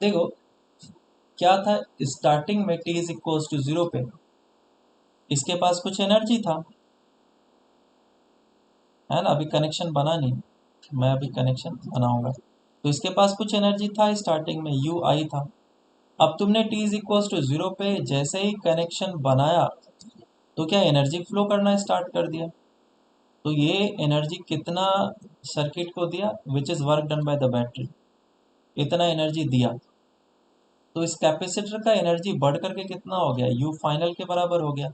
देखो क्या था, स्टार्टिंग में t इज इक्वल टू 0 पे इसके पास कुछ एनर्जी था, है ना। अभी कनेक्शन बना नहीं, मैं अभी कनेक्शन बनाऊंगा। तो इसके पास कुछ एनर्जी था, स्टार्टिंग में यू आई था। अब तुमने t इज इक्वल टू 0 पे जैसे ही कनेक्शन बनाया तो क्या एनर्जी फ्लो करना स्टार्ट कर दिया। तो ये एनर्जी कितना सर्किट को दिया, which is work done by the battery, इतना एनर्जी दिया। तो इस कैपेसिटर का एनर्जी बढ़ करके कितना हो गया, यू फाइनल के बराबर हो गया।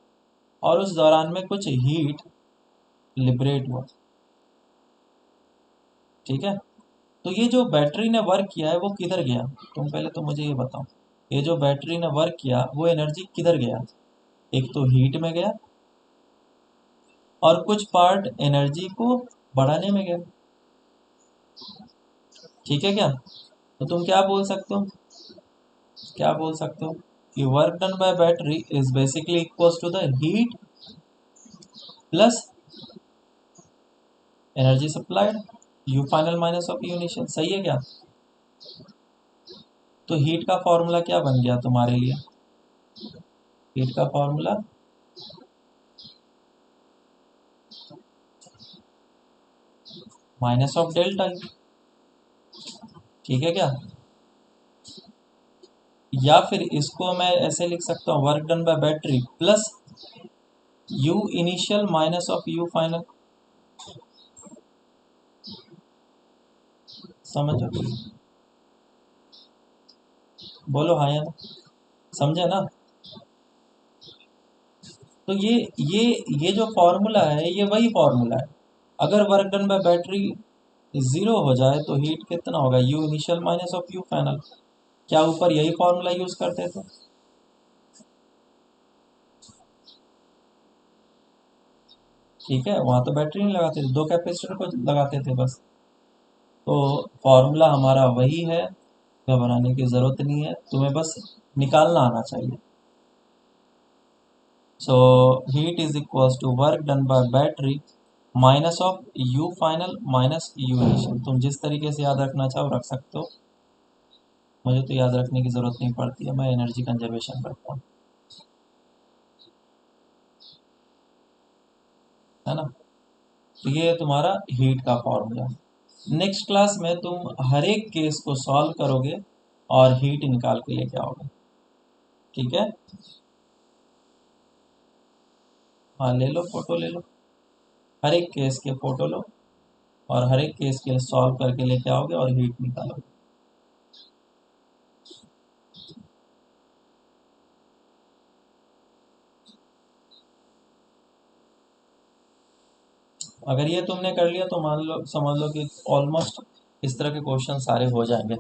और उस दौरान में कुछ हीट लिबरेट हुआ। ठीक है। तो ये जो बैटरी ने वर्क किया है वो किधर गया, तुम पहले तो मुझे ये बताओ, ये जो बैटरी ने वर्क किया वो एनर्जी किधर गया? एक तो हीट में गया और कुछ पार्ट एनर्जी को बढ़ाने में गया। ठीक है क्या? तो तुम क्या बोल सकते हो, क्या बोल सकते हो कि work done by battery is basically equals to the heat plus energy supplied, U final minus of U initial. सही है क्या? तो हीट का फॉर्मूला क्या बन गया तुम्हारे लिए? हीट का formula minus of delta U. ठीक है क्या? या फिर इसको मैं ऐसे लिख सकता हूँ, work done by battery plus you initial minus of U final. समझो, बोलो हाँ या ना, समझे ना। तो ये जो फॉर्मूला है ये वही फॉर्मूला है। अगर वर्क डन बाय बैटरी 0 हो जाए तो हीट कितना होगा, you initial minus of U final. क्या ऊपर यही फॉर्मूला यूज करते थे? ठीक है, वहां तो बैटरी नहीं लगाते थे, दो कैपेसिटर को लगाते थे बस। तो फॉर्मूला हमारा वही है, घबराने की जरूरत नहीं है, तुम्हें बस निकालना आना चाहिए। So heat is equals to work done by battery minus of U final minus U initial. तुम जिस तरीके से याद रखना चाहो रख सकते हो, मुझे तो याद रखने की जरूरत नहीं पड़ती है, मैं एनर्जी कंजर्वेशन करता हूँ, है ना। तो ये है तुम्हारा हीट का फॉर्मूला। नेक्स्ट क्लास में तुम हर एक केस को सॉल्व करोगे और हीट निकाल के लेके आओगे। ठीक है, हाँ ले लो, फोटो ले लो, हर एक केस के फोटो लो और हर एक केस के सॉल्व करके लेके आओगे और हीट निकालोगे। अगर ये तुमने कर लिया तो मान लो, समझ लो कि ऑलमोस्ट इस तरह के क्वेश्चन सारे हो जाएंगे।